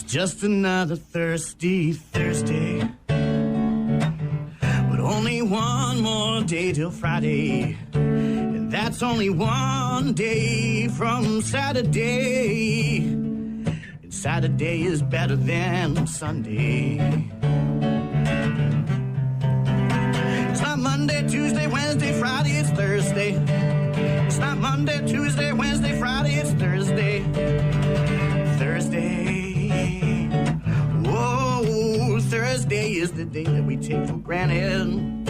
just another thirsty Thursday. But only one more day till Friday. And that's only one day from Saturday. And Saturday is better than Sunday. It's not Monday, Tuesday, Wednesday, Friday, it's Thursday. It's not Monday, Tuesday, Wednesday, Friday, it's Thursday. Thursday. Whoa, Thursday is the day that we take for granted.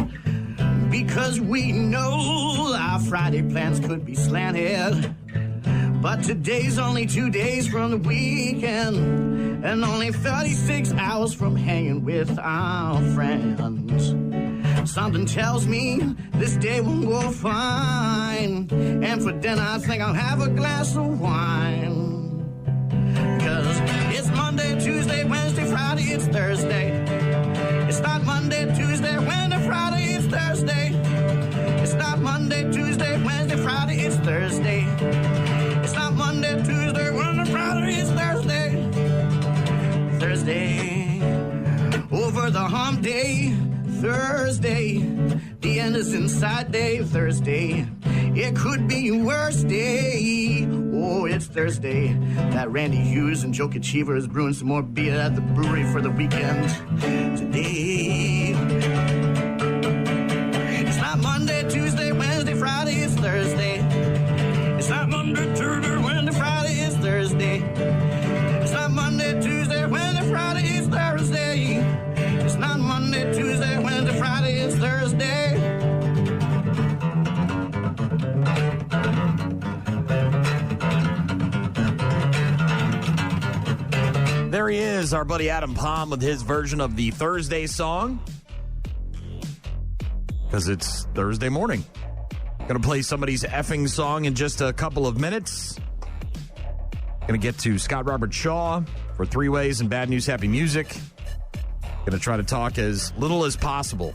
Because we know our Friday plans could be slanted. But today's only 2 days from the weekend. And only 36 hours from hanging with our friends. Something tells me this day will go fine. And for dinner I think I'll have a glass of wine. Cause it's Monday, Tuesday, Wednesday, Friday, it's Thursday. It's not Monday, Tuesday, Wednesday, Friday, it's Thursday. It's not Monday, Tuesday, Wednesday, Friday, it's Thursday. It's not Monday, Tuesday, Wednesday, Friday, it's Thursday. Thursday. Over the hump day. Thursday, the end is inside day. Thursday, it could be worse day. Oh, it's Thursday. That Randy Hughes and Joe Kachiva is brewing some more beer at the brewery for the weekend today. It's not Monday, Tuesday, Wednesday, Friday, it's Thursday. It's not Monday, Tuesday, Wednesday, Friday, it's Thursday. It's not Monday, Tuesday, Wednesday, Friday, it's Thursday. It's not Monday, Tuesday, Wednesday, Friday, it's Thursday. There he is, our buddy Adam Palm with his version of the Thursday song. Because it's Thursday morning. Going to play somebody's effing song in just a couple of minutes. Going to get to Scott Robert Shaw for Three Ways and Bad News Happy Music. Going to try to talk as little as possible.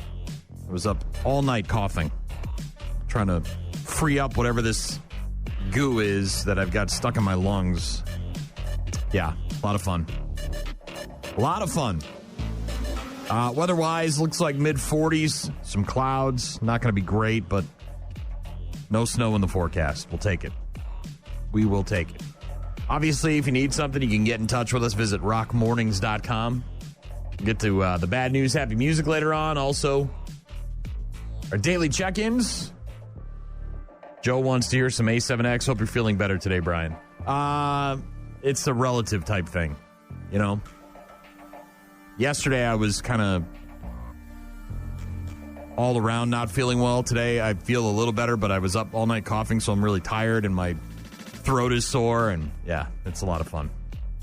I was up all night coughing. Trying to free up whatever this goo is that I've got stuck in my lungs. Yeah, a lot of fun. A lot of fun. Weather-wise, looks like mid-40s. Some clouds. Not going to be great, but no snow in the forecast. We'll take it. We will take it. Obviously, if you need something, you can get in touch with us. Visit rockmornings.com. Get to the Bad News Happy Music later on. Also, our daily check-ins. Joe wants to hear some A7X. Hope you're feeling better today, Brian. It's a relative type thing, you know. Yesterday, I was kind of all around not feeling well. Today, I feel a little better, but I was up all night coughing, so I'm really tired, and my throat is sore, and yeah, it's a lot of fun.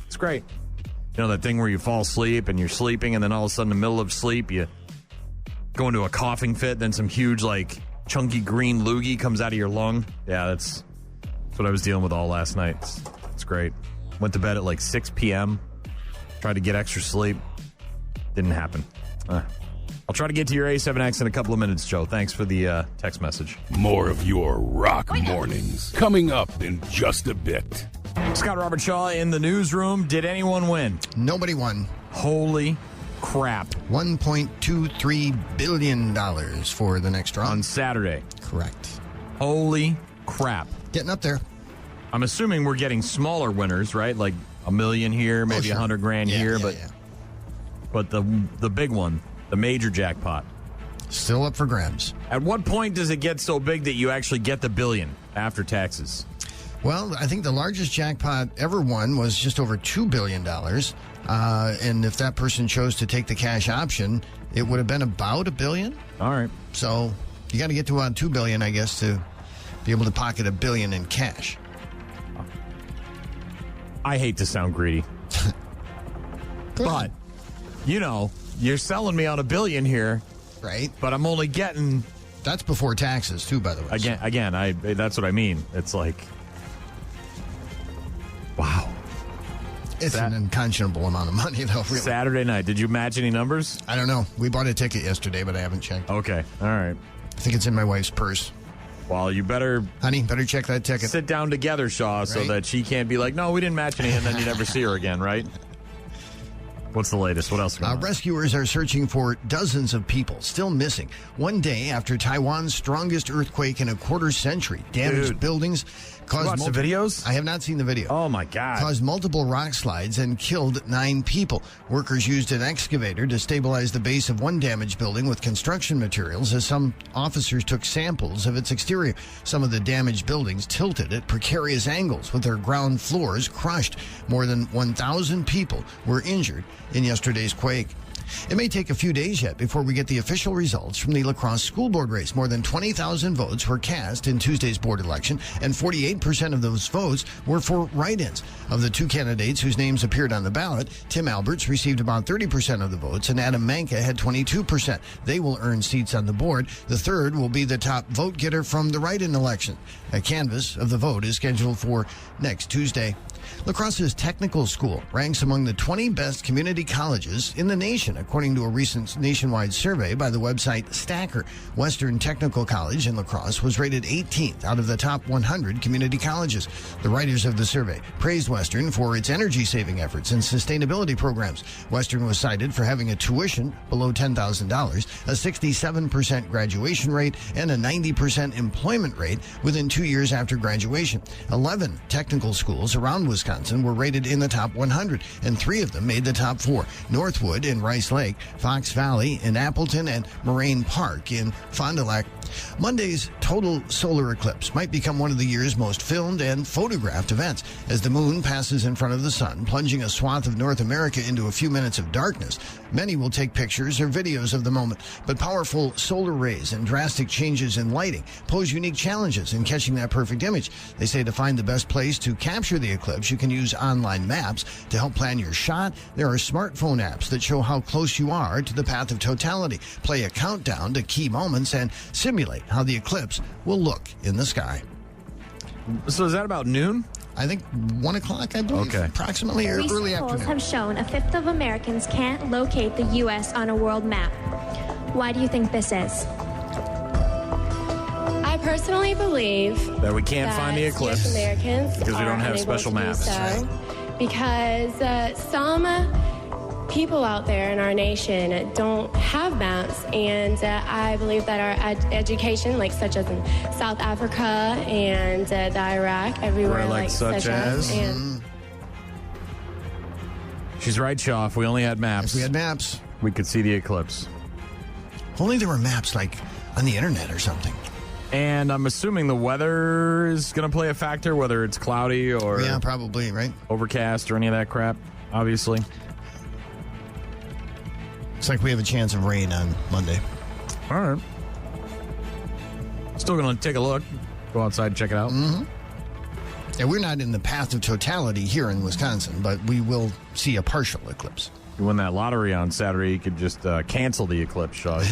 It's great. You know, that thing where you fall asleep, and you're sleeping, and then all of a sudden, in the middle of sleep, you go into a coughing fit, then some huge, like, chunky green loogie comes out of your lung. Yeah, that's what I was dealing with all last night. It's great. Went to bed at like 6 p.m., tried to get extra sleep. Didn't happen. I'll try to get to your A7X in a couple of minutes, Joe. Thanks for the text message. More of your Rock Mornings coming up in just a bit. Scott Robert Shaw in the newsroom. Did anyone win? Nobody won. Holy crap. $1.23 billion for the next draw. On Saturday. Correct. Holy crap. Getting up there. I'm assuming we're getting smaller winners, right? Like $1 million here, maybe sure. $100,000 here, but the big one, the major jackpot, still up for grabs. At what point does it get so big that you actually get the billion after taxes? Well, I think the largest jackpot ever won was just over $2 billion. And if that person chose to take the cash option, it would have been about $1 billion. All right. So you got to get to around $2 billion, I guess, to be able to pocket $1 billion in cash. I hate to sound greedy. But, you know, you're selling me on $1 billion here. Right. But I'm only getting... That's before taxes, too, by the way. Again, that's what I mean. It's like... Wow. It's an unconscionable amount of money, though, really. Saturday night. Did you match any numbers? I don't know. We bought a ticket yesterday, but I haven't checked. Okay. All right. I think it's in my wife's purse. Well, you better... Honey, better check that ticket. Sit down together, Shaw, so that she can't be like, no, we didn't match any, and then you never see her again, right? What's the latest? What else? Rescuers are searching for dozens of people still missing. One day after Taiwan's strongest earthquake in a quarter century, damaged buildings caused the videos? I have not seen the video. Oh my God! Caused multiple rock slides and killed 9 people. Workers used an excavator to stabilize the base of one damaged building with construction materials as some officers took samples of its exterior. Some of the damaged buildings tilted at precarious angles with their ground floors crushed. More than 1,000 people were injured in yesterday's quake. It may take a few days yet before we get the official results from the La Crosse school board race. More than 20,000 votes were cast in Tuesday's board election, and 48% of those votes were for write-ins. Of the 2 candidates whose names appeared on the ballot, Tim Alberts received about 30% of the votes, and Adam Manka had 22%. They will earn seats on the board. The third will be the top vote getter from the write-in election. A canvass of the vote is scheduled for next Tuesday. La Crosse's technical school ranks among the 20 best community colleges in the nation, according to a recent nationwide survey by the website Stacker. Western Technical College in La Crosse was rated 18th out of the top 100 community colleges. The writers of the survey praised Western for its energy-saving efforts and sustainability programs. Western was cited for having a tuition below $10,000, a 67% graduation rate, and a 90% employment rate within 2 years after graduation. 11 technical schools around Wisconsin were rated in the top 100, and 3 of them made the top 4. Northwood in Rice Lake, Fox Valley in Appleton, and Moraine Park in Fond du Lac. Monday's total solar eclipse might become one of the year's most filmed and photographed events as the moon passes in front of the sun, plunging a swath of North America into a few minutes of darkness. Many will take pictures or videos of the moment, but powerful solar rays and drastic changes in lighting pose unique challenges in catching that perfect image. They say to find the best place to capture the eclipse, you can use online maps to help plan your shot. There are smartphone apps that show how close you are to the path of totality. Play a countdown to key moments and simulate how the eclipse will look in the sky. So is that about noon? I think 1 o'clock, I believe. Okay. Approximately early Recent polls afternoon. have shown a fifth of Americans can't locate the U.S. on a world map. Why do you think this is? I personally believe That we can't find the eclipse most Americans because we don't have are special unable to do maps. so because some people out there in our nation don't have maps, and I believe that our education, like such as in South Africa and the Iraq, everywhere Like such as? and She's right, Shaw. If we only had maps, If we had maps. we could see the eclipse. If only there were maps like on the internet or something. And I'm assuming the weather is going to play a factor, whether it's cloudy or Yeah, probably, right? overcast or any of that crap, obviously. Looks like we have a chance of rain on Monday. All right. Still going to take a look. Go outside and check it out. Mm-hmm. Yeah, we're not in the path of totality here in Wisconsin, but we will see a partial eclipse. You win that lottery on Saturday, you could just cancel the eclipse, Shaw.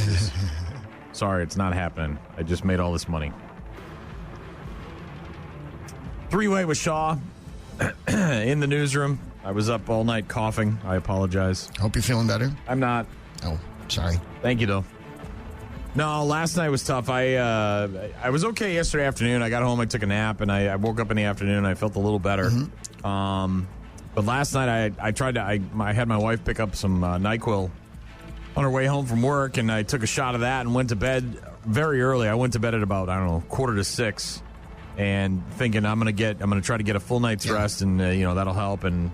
Sorry, it's not happening. I just made all this money. Three-way with Shaw in the newsroom. I was up all night coughing. I apologize. Hope you're feeling better. I'm not. Oh, sorry. Thank you, though. No, last night was tough. I was okay yesterday afternoon. I got home, I took a nap, and I woke up in the afternoon. I felt a little better. Mm-hmm. But last night I tried to. I had my wife pick up some NyQuil on her way home from work, and I took a shot of that and went to bed very early. I went to bed at about 5:45, and thinking I'm gonna try to get a full night's rest, and that'll help. And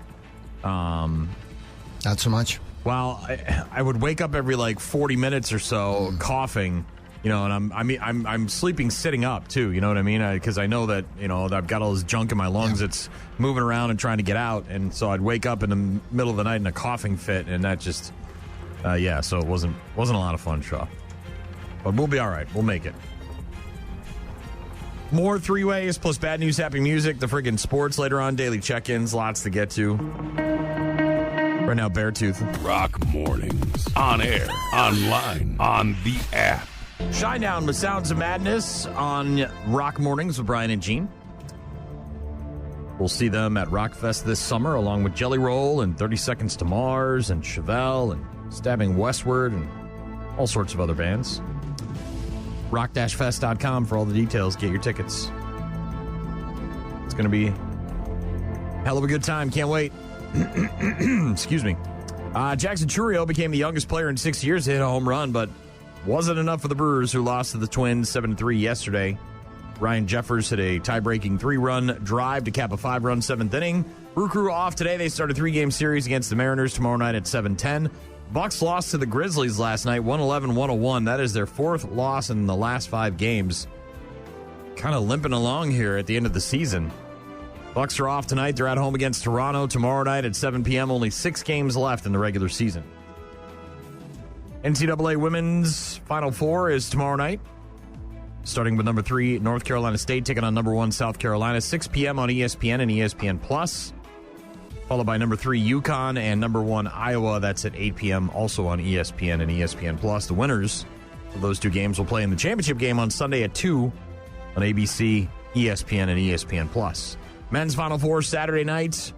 Not so much. well, I would wake up every 40 minutes or so coughing, and I'm sleeping sitting up too. You know what I mean? Because I know that I've got all this junk in my lungs that's moving around and trying to get out, and so I'd wake up in the middle of the night in a coughing fit, and that just so it wasn't a lot of fun, Shaw. But we'll be all right. We'll make it. More three-ways plus bad news, happy music, the friggin' sports later on, daily check-ins, lots to get to. Right now, Beartooth. Rock mornings. On air, online, on the app. Shinedown with Sounds of Madness on Rock Mornings with Brian and Gene. We'll see them at Rockfest this summer, along with Jelly Roll and 30 Seconds to Mars and Chevelle and Stabbing Westward and all sorts of other bands. Rock-fest.com for all the details. Get your tickets. It's going to be a hell of a good time. Can't wait. Excuse me. Jackson Chourio became the youngest player in 6 years to hit a home run, but wasn't enough for the Brewers, who lost to the Twins 7-3 yesterday. Ryan Jeffers hit a tie-breaking 3-run drive to cap a 5-run 7th inning. Brew Crew off today. They start a 3-game series against the Mariners tomorrow night at 7:10. Bucks lost to the Grizzlies last night, 111-101. That is their 4th loss in the last 5 games. Kind of limping along here at the end of the season. Bucks are off tonight. They're at home against Toronto tomorrow night at 7 p.m. Only 6 games left in the regular season. NCAA Women's Final Four is tomorrow night. Starting with number 3, North Carolina State, taking on number 1, South Carolina, 6 p.m. on ESPN and ESPN+. Followed by number 3, UConn, and number 1, Iowa. That's at 8 p.m. also on ESPN and ESPN+. The winners of those 2 games will play in the championship game on Sunday at 2 on ABC, ESPN, and ESPN+. Men's Final Four Saturday night,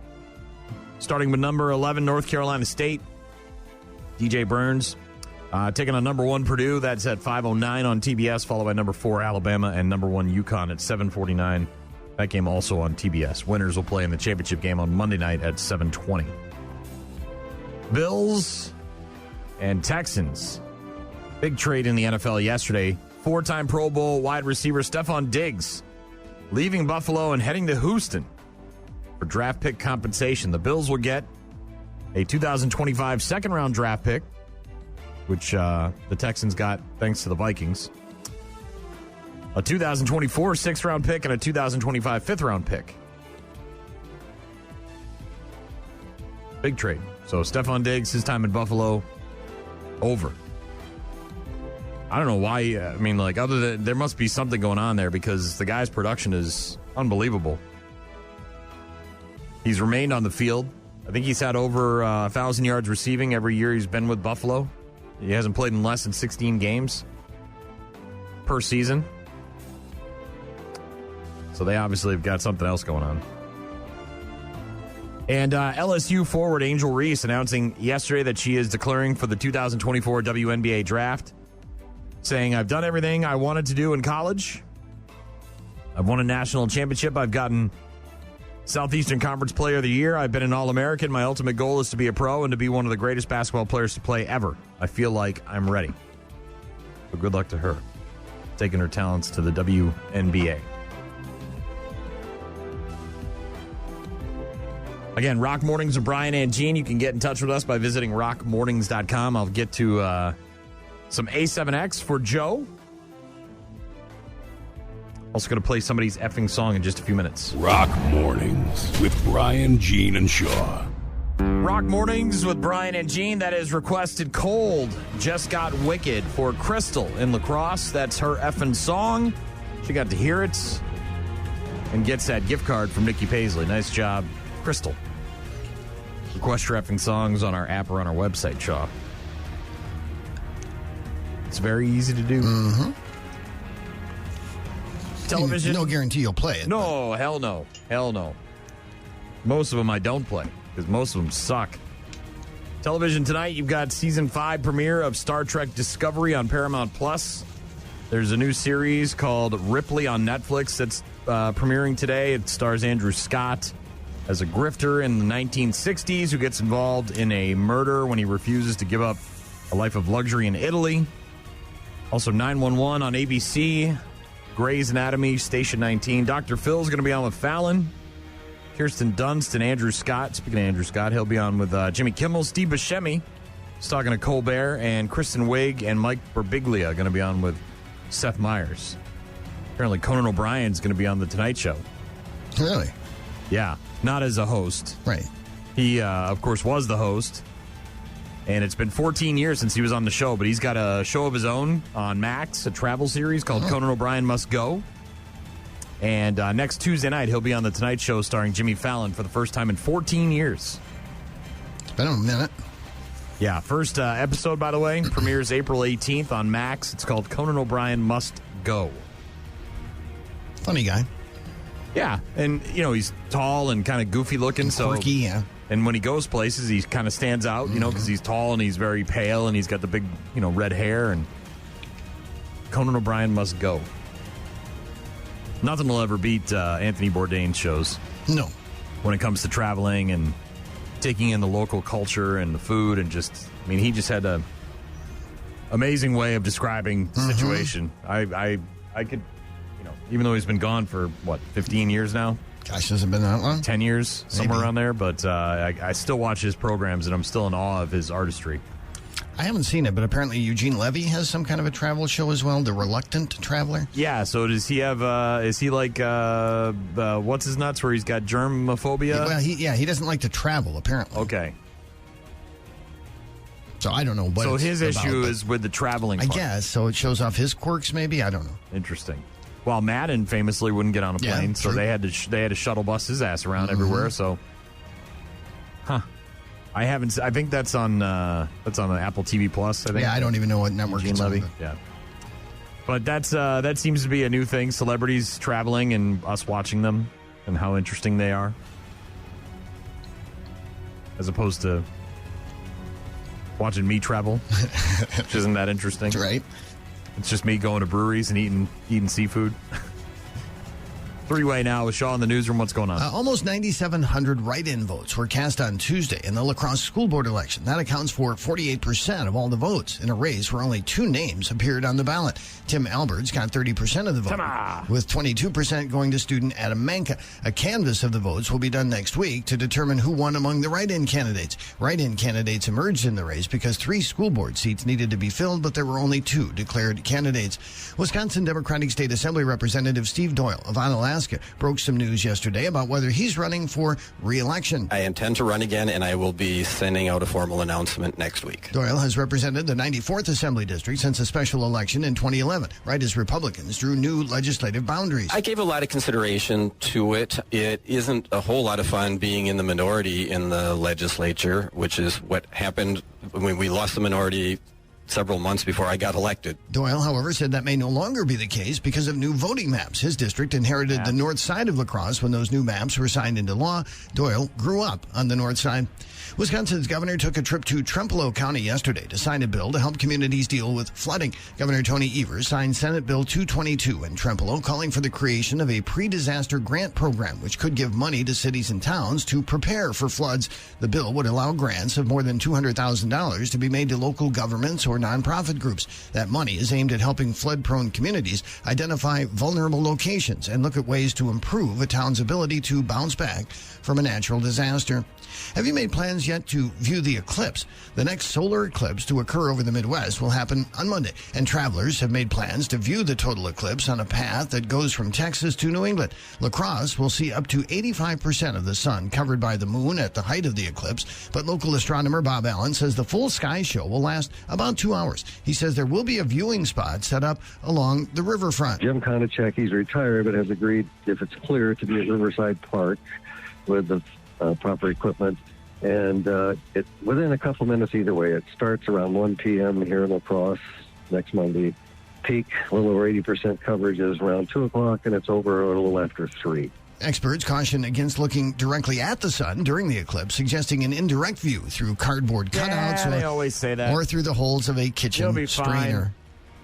starting with number 11, North Carolina State. DJ Burns taking on number 1, Purdue. That's at 5:09 on TBS, followed by number 4, Alabama, and number 1, UConn at 7:49. That game also on TBS. Winners will play in the championship game on Monday night at 7:20. Bills and Texans. Big trade in the NFL yesterday. 4-time Pro Bowl wide receiver Stephon Diggs leaving Buffalo and heading to Houston for draft pick compensation. The Bills will get a 2025 second-round draft pick, which the Texans got thanks to the Vikings, a 2024 6th-round pick, and a 2025 5th-round pick. Big trade. So Stephon Diggs, his time in Buffalo, over. I don't know why. Other than there must be something going on there because the guy's production is unbelievable. He's remained on the field. I think he's had over 1,000 yards receiving every year he's been with Buffalo. He hasn't played in less than 16 games per season. So they obviously have got something else going on. And LSU forward Angel Reese announcing yesterday that she is declaring for the 2024 WNBA draft, saying, "I've done everything I wanted to do in college. I've won a national championship. I've gotten Southeastern Conference Player of the Year. I've been an All-American. My ultimate goal is to be a pro and to be one of the greatest basketball players to play ever. I feel like I'm ready." So good luck to her, taking her talents to the WNBA. Again, Rock Mornings with Brian and Gene. You can get in touch with us by visiting rockmornings.com. I'll get to some A7X for Joe. Also going to play somebody's effing song in just a few minutes. Rock Mornings with Brian, Gene, and Shaw. Rock Mornings with Brian and Gene. That is requested Cold. Just Got Wicked for Crystal in La Crosse. That's her effing song. She got to hear it and gets that gift card from Nikki Paisley. Nice job, Crystal. Request your effing songs on our app or on our website, Shaw. It's very easy to do. Mm-hmm. Television. No guarantee you'll play it. No, hell no. Hell no. Most of them I don't play because most of them suck. Television tonight, you've got season 5 premiere of Star Trek Discovery on Paramount Plus. There's a new series called Ripley on Netflix that's premiering today. It stars Andrew Scott as a grifter in the 1960s who gets involved in a murder when he refuses to give up a life of luxury in Italy. Also 911 on ABC. Grey's Anatomy, Station 19. Dr. Phil's going to be on with Fallon. Kirsten Dunst and Andrew Scott. Speaking of Andrew Scott, he'll be on with Jimmy Kimmel. Steve Buscemi is talking to Colbert. And Kristen Wiig and Mike Birbiglia are going to be on with Seth Meyers. Apparently Conan O'Brien's going to be on The Tonight Show. Really? Yeah, not as a host. Right. He, of course, was the host. And it's been 14 years since he was on the show, but he's got a show of his own on Max, a travel series called Conan O'Brien Must Go. And next Tuesday night, he'll be on The Tonight Show starring Jimmy Fallon for the first time in 14 years. It's been a minute. Yeah, first episode, by the way, premieres April 18th on Max. It's called Conan O'Brien Must Go. Funny guy. Yeah, and, you know, he's tall and kind of goofy looking. Quirky, yeah. And when he goes places, he kind of stands out, you know, because he's tall and he's very pale and he's got the big, you know, red hair. And Conan O'Brien Must Go. Nothing will ever beat Anthony Bourdain's shows. No. When it comes to traveling and taking in the local culture and the food and just, I mean, he just had a amazing way of describing the situation. I could, you know, even though he's been gone for, 15 years now? Gosh, has it been that long? 10 years, somewhere around there. But I still watch his programs, and I'm still in awe of his artistry. I haven't seen it, but apparently Eugene Levy has some kind of a travel show as well, The Reluctant Traveler. Yeah, so does he have, is he like, what's his nuts, where he's got germophobia? Well, he doesn't like to travel, apparently. Okay. So I don't know what So it's his about, issue but is with the traveling part. I guess, so it shows off his quirks, maybe? I don't know. Interesting. Well, Madden famously wouldn't get on a plane, so true. they had to shuttle bus his ass around everywhere. So, I haven't. I think that's on Apple TV Plus. I think. Yeah, I don't even know what network Gene it's Levy. on. Yeah, but that seems to be a new thing: celebrities traveling and us watching them and how interesting they are, as opposed to watching me travel, which isn't that interesting. Right. It's just me going to breweries and eating seafood. Three-way now with Shaw in the newsroom. What's going on? Almost 9,700 write-in votes were cast on Tuesday in the La Crosse School Board election. That accounts for 48% of all the votes in a race where only 2 names appeared on the ballot. Tim Alberts got 30% of the vote, with 22% going to student Adam Manka. A canvass of the votes will be done next week to determine who won among the write-in candidates. Write-in candidates emerged in the race because 3 school board seats needed to be filled, but there were only 2 declared candidates. Wisconsin Democratic State Assembly Representative Steve Doyle of Onalaska broke some news yesterday about whether he's running for re-election. I intend to run again, and I will be sending out a formal announcement next week. Doyle has represented the 94th Assembly District since a special election in 2011, right as Republicans drew new legislative boundaries. I gave a lot of consideration to it. It isn't a whole lot of fun being in the minority in the legislature, which is what happened when we lost the minority several months before I got elected. Doyle, however, said that may no longer be the case because of new voting maps. His district inherited the north side of La Crosse when those new maps were signed into law. Doyle grew up on the north side. Wisconsin's governor took a trip to Trempealeau County yesterday to sign a bill to help communities deal with flooding. Governor Tony Evers signed Senate Bill 222 in Trempealeau, calling for the creation of a pre-disaster grant program, which could give money to cities and towns to prepare for floods. The bill would allow grants of more than $200,000 to be made to local governments or nonprofit groups. That money is aimed at helping flood-prone communities identify vulnerable locations and look at ways to improve a town's ability to bounce back from a natural disaster. Have you made plans yet to view the eclipse? The next solar eclipse to occur over the Midwest will happen on Monday, and travelers have made plans to view the total eclipse on a path that goes from Texas to New England. La Crosse will see up to 85% of the sun covered by the moon at the height of the eclipse, but local astronomer Bob Allen says the full sky show will last about 2 hours. He says there will be a viewing spot set up along the riverfront. Jim Konachek, he's retired, but has agreed, if it's clear, to be at Riverside Park with the proper equipment. And within a couple minutes either way. It starts around 1 p.m. here in La Crosse next Monday. Peak, a little over 80% coverage is around 2 o'clock, and it's over a little after 3. Experts caution against looking directly at the sun during the eclipse, suggesting an indirect view through cardboard cutouts they always say that. or through the holes of a kitchen You'll be strainer. fine.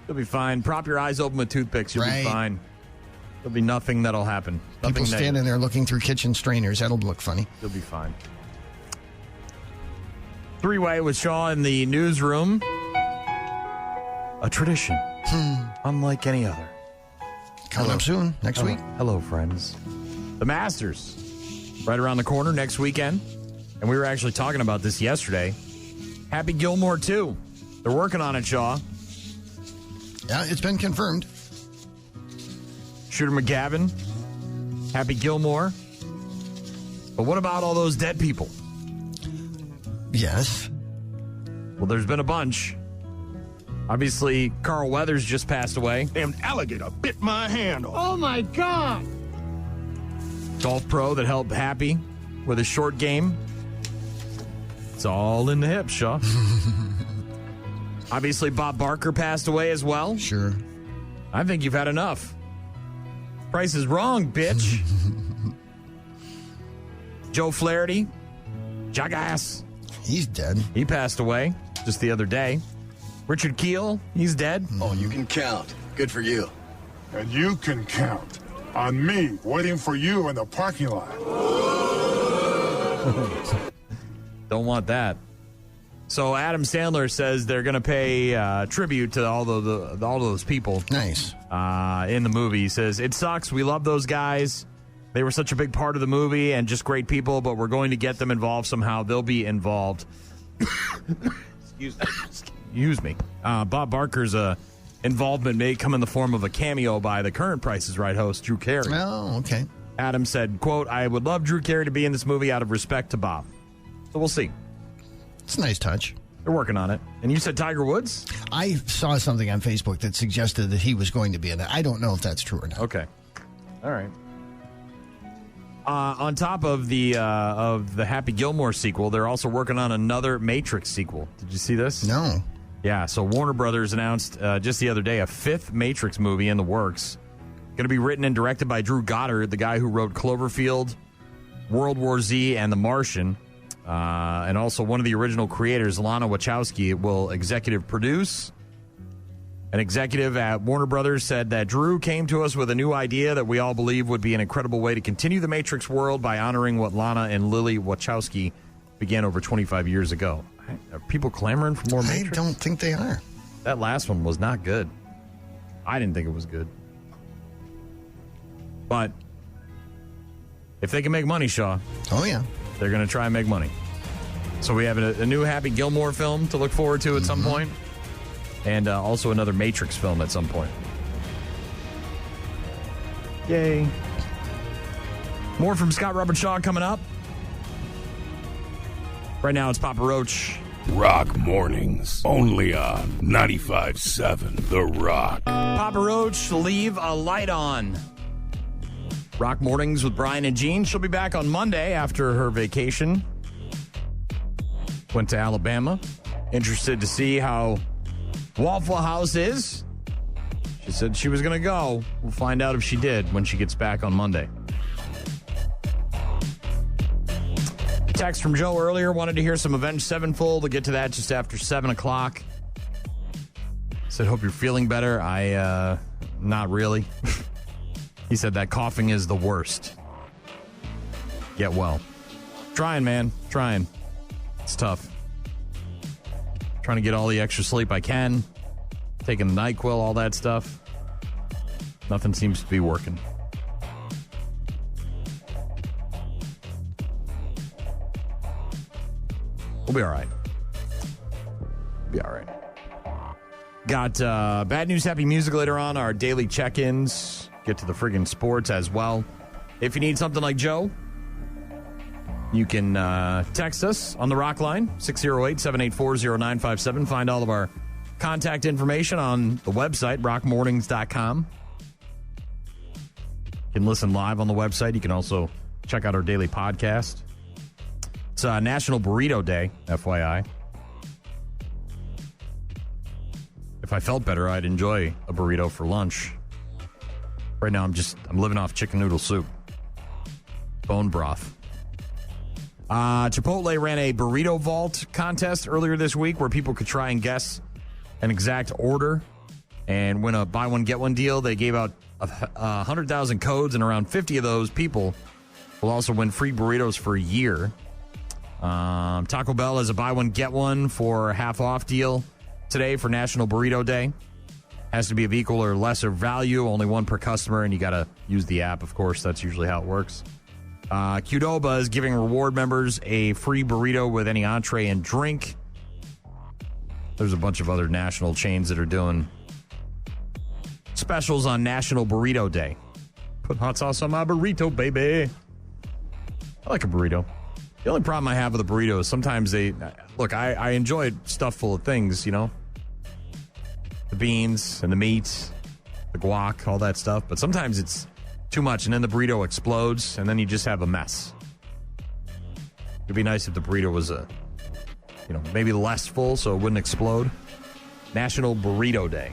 You'll be fine. Prop your eyes open with toothpicks. You'll be fine. There'll be nothing that'll happen. People standing there looking through kitchen strainers. That'll look funny. You'll be fine. Three-way with Shaw in the newsroom. A tradition. Unlike any other. Coming up soon, next week. Hello, friends. The Masters. Right around the corner next weekend. And we were actually talking about this yesterday. Happy Gilmore, too. They're working on it, Shaw. Yeah, it's been confirmed. Shooter McGavin. Happy Gilmore. But what about all those dead people? Yes. Well, there's been a bunch. Obviously, Carl Weathers just passed away. Damn alligator bit my hand off. Oh, my God. Golf pro that helped Happy with his short game. It's all in the hips, Shaw. Obviously, Bob Barker passed away as well. Sure. I think you've had enough. Price is wrong, bitch. Joe Flaherty. Jackass. He's dead. He passed away just the other day. Richard Keel, he's dead. Oh, you can count. Good for you. And you can count on me waiting for you in the parking lot. Don't want that. So Adam Sandler says they're going to pay tribute to all those people. Nice. In the movie. He says, it sucks. We love those guys. They were such a big part of the movie and just great people, but we're going to get them involved somehow. They'll be involved. Excuse me. Bob Barker's involvement may come in the form of a cameo by the current Price is Right host, Drew Carey. Oh, okay. Adam said, quote, I would love Drew Carey to be in this movie out of respect to Bob. So we'll see. It's a nice touch. They're working on it. And you said Tiger Woods? I saw something on Facebook that suggested that he was going to be in it. I don't know if that's true or not. Okay. All right. On top of the Happy Gilmore sequel, they're also working on another Matrix sequel. Did you see this? No. Yeah, so Warner Brothers announced just the other day a fifth Matrix movie in the works. Going to be written and directed by Drew Goddard, the guy who wrote Cloverfield, World War Z, and The Martian. And also one of the original creators, Lana Wachowski, will executive produce. An executive at Warner Brothers said that Drew came to us with a new idea that we all believe would be an incredible way to continue the Matrix world by honoring what Lana and Lily Wachowski began over 25 years ago. Are people clamoring for more Matrix? I don't think they are. That last one was not good. I didn't think it was good. But if they can make money, Shaw. Oh, yeah. They're going to try and make money. So we have a new Happy Gilmore film to look forward to at some point. And also another Matrix film at some point. Yay. More from Scott Robert Shaw coming up. Right now it's Papa Roach. Rock Mornings, only on 95.7 The Rock. Papa Roach, leave a light on. Rock Mornings with Brian and Jean. She'll be back on Monday after her vacation. Went to Alabama. Interested to see how Waffle House is. She said she was going to go. We'll find out if she did when she gets back on Monday. Text from Joe earlier. Wanted to hear some Avenged Sevenfold. We'll get to that just after 7 o'clock. Said, hope you're feeling better. Not really. He said that coughing is the worst. Get well. Trying, man. Trying. It's tough. Trying to get all the extra sleep I can. Taking the NyQuil, all that stuff. Nothing seems to be working. We'll be all right. Be all right. Got bad news, happy music later on. Our daily check-ins. Get to the friggin' sports as well. If you need something like Joe, you can text us on the Rock line, 608-784-0957. Find all of our contact information on the website, rockmornings.com. You can listen live on the website. You can also check out our daily podcast. It's National Burrito Day, FYI. If I felt better, I'd enjoy a burrito for lunch. Right now, I'm living off chicken noodle soup. Bone broth. Chipotle ran a burrito vault contest earlier this week where people could try and guess an exact order and win a buy one, get one deal. They gave out 100,000 codes, and around 50 of those people will also win free burritos for a year. Taco Bell has a buy one, get one for a half off deal today for National Burrito Day. Has to be of equal or lesser value, only one per customer, and you got to use the app, of course. That's usually how it works. Qdoba is giving reward members a free burrito with any entree and drink. There's a bunch of other national chains that are doing specials on National Burrito Day. Put hot sauce on my burrito, baby. I like a burrito. The only problem I have with a burrito is sometimes I enjoy stuff full of things, you know? The beans and the meat, the guac, all that stuff. But sometimes it's too much, and then the burrito explodes, and then you just have a mess. It'd be nice if the burrito was maybe less full so it wouldn't explode. National Burrito Day.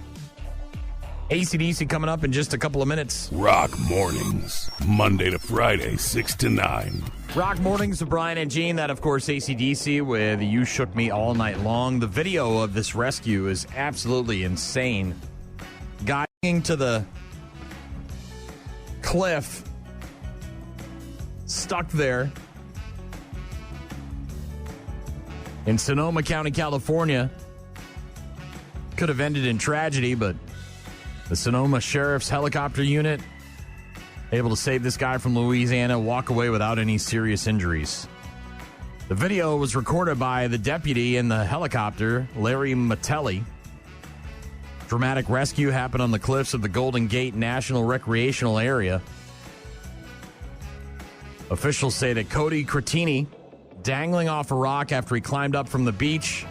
AC/DC coming up in just a couple of minutes. Rock Mornings, Monday to Friday, 6 to 9. Rock Mornings with Brian and Gene. That, of course, AC/DC with You Shook Me All Night Long. The video of this rescue is absolutely insane. Guy to the cliff, stuck there. in Sonoma County, California. Could have ended in tragedy, but the Sonoma Sheriff's helicopter unit able to save this guy from Louisiana, walk away without any serious injuries. The video was recorded by the deputy in the helicopter, Larry Mattelli. Dramatic rescue happened on the cliffs of the Golden Gate National Recreational Area. Officials say that Cody Cretini, dangling off a rock after he climbed up from the beach.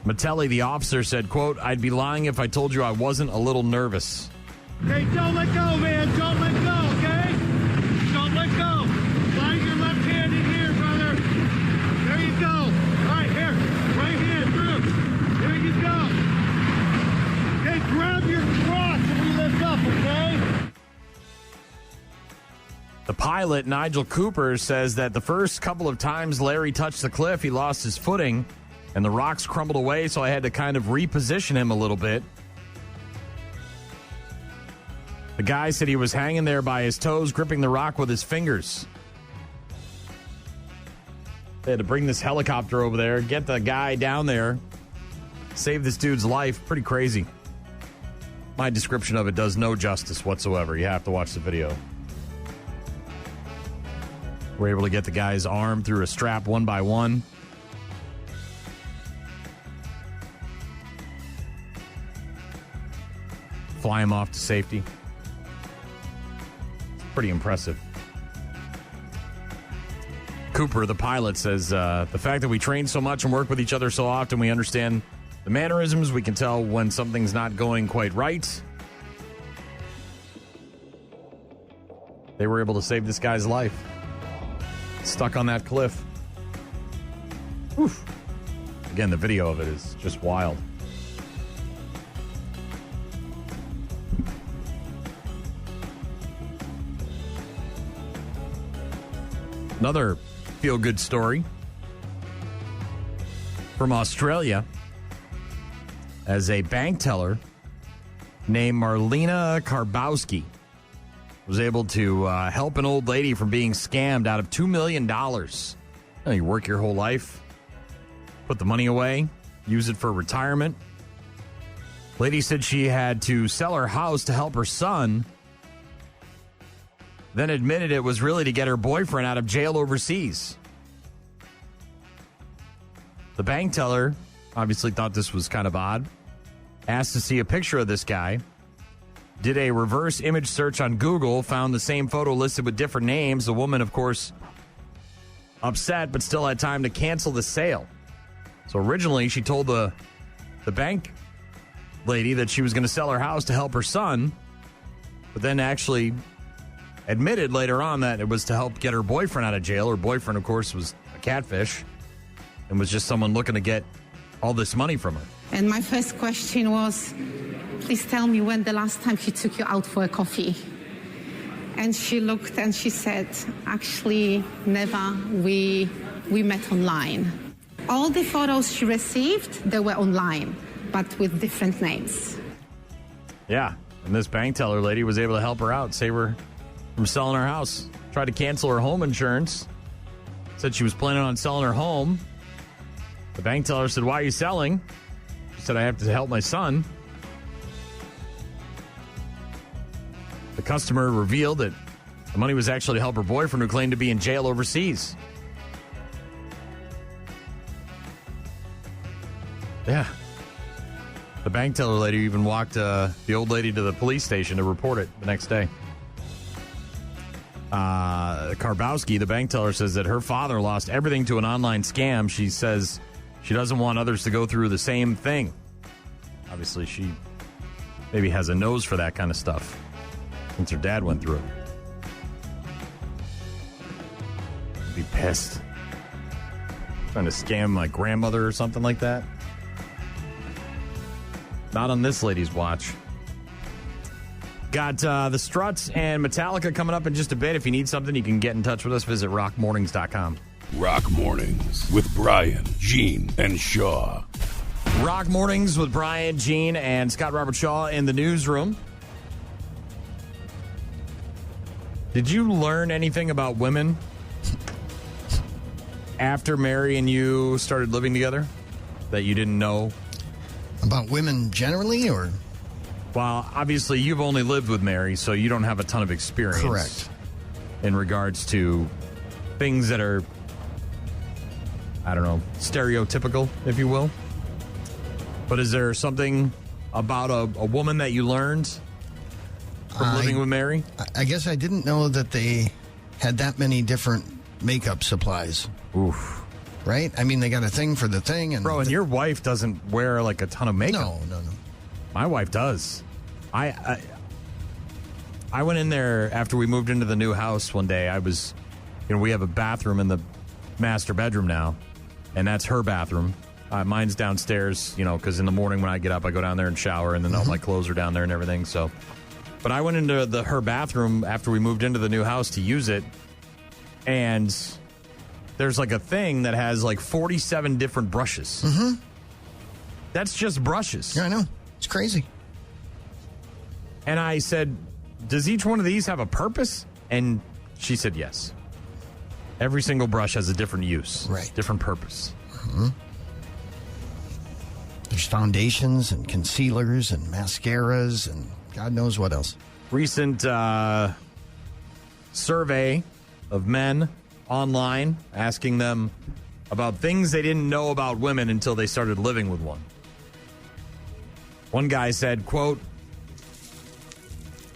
Mattelli, the officer, said, quote, "I'd be lying if I told you I wasn't a little nervous." Hey, don't let go, man. Don't let go, okay? Don't let go. Slide your left hand in here, brother. There you go. All right, here. Right hand through. There you go. Okay, grab your cross and we lift up, okay? The pilot, Nigel Cooper, says that the first couple of times Larry touched the cliff, he lost his footing, and the rocks crumbled away, so I had to kind of reposition him a little bit. The guy said he was hanging there by his toes, gripping the rock with his fingers. They had to bring this helicopter over there, get the guy down there, save this dude's life. Pretty crazy. My description of it does no justice whatsoever. You have to watch the video. We're able to get the guy's arm through a strap one by one. Fly him off to safety. It's pretty impressive. Cooper, the pilot, says, the fact that we train so much and work with each other so often, we understand the mannerisms. We can tell when something's not going quite right. They were able to save this guy's life. Stuck on that cliff. Oof. Again, the video of it is just wild. Another feel-good story from Australia, as a bank teller named Marlena Karbowski was able to help an old lady from being scammed out of $2 million. You work your whole life, put the money away, use it for retirement. Lady said she had to sell her house to help her son, then admitted it was really to get her boyfriend out of jail overseas. The bank teller obviously thought this was kind of odd, asked to see a picture of this guy, did a reverse image search on Google, found the same photo listed with different names. The woman, of course, upset, but still had time to cancel the sale. So originally, she told the bank lady that she was going to sell her house to help her son, but then actually admitted later on that it was to help get her boyfriend out of jail. Her boyfriend, of course, was a catfish and was just someone looking to get all this money from her. And my first question was, please tell me when the last time he took you out for a coffee. And she looked and she said, actually, never. We met online. All the photos she received, they were online, but with different names. Yeah, and this bank teller lady was able to help her out, save her from selling her house. Tried to cancel her home insurance. Said she was planning on selling her home. The bank teller said, why are you selling? She said, I have to help my son. The customer revealed that the money was actually to help her boyfriend, who claimed to be in jail overseas. Yeah. The bank teller lady even walked the old lady to the police station to report it the next day. Karbowski, the bank teller, says that her father lost everything to an online scam. She says she doesn't want others to go through the same thing. Obviously, she maybe has a nose for that kind of stuff, since her dad went through it. I'd be pissed. Trying to scam my grandmother or something like that. Not on this lady's watch. Got the Struts and Metallica coming up in just a bit. If you need something, you can get in touch with us. Visit rockmornings.com. Rock Mornings with Brian, Gene, and Shaw. Rock Mornings with Brian, Gene, and Scott Robert Shaw in the newsroom. Did you learn anything about women after Mary and you started living together that you didn't know? About women generally, or? Well, obviously, you've only lived with Mary, so you don't have a ton of experience. Correct. In regards to things that are, I don't know, stereotypical, if you will. But is there something about a woman that you learned from living with Mary? I guess I didn't know that they had that many different makeup supplies. Oof. Right? I mean, they got a thing for the thing. And Bro, and your wife doesn't wear like a ton of makeup. No. My wife does. I went in there after we moved into the new house one day. I was, we have a bathroom in the master bedroom now, and that's her bathroom. Mine's downstairs, because in the morning when I get up, I go down there and shower, and then all my clothes are down there and everything. So, but I went into her bathroom after we moved into the new house to use it, and there's like a thing that has like 47 different brushes. Mm-hmm. That's just brushes. Yeah, I know. It's crazy. And I said, does each one of these have a purpose? And she said yes. Every single brush has a different use. Right. Different purpose. Mm-hmm. There's foundations and concealers and mascaras and God knows what else. Recent survey of men online asking them about things they didn't know about women until they started living with one. One guy said, quote,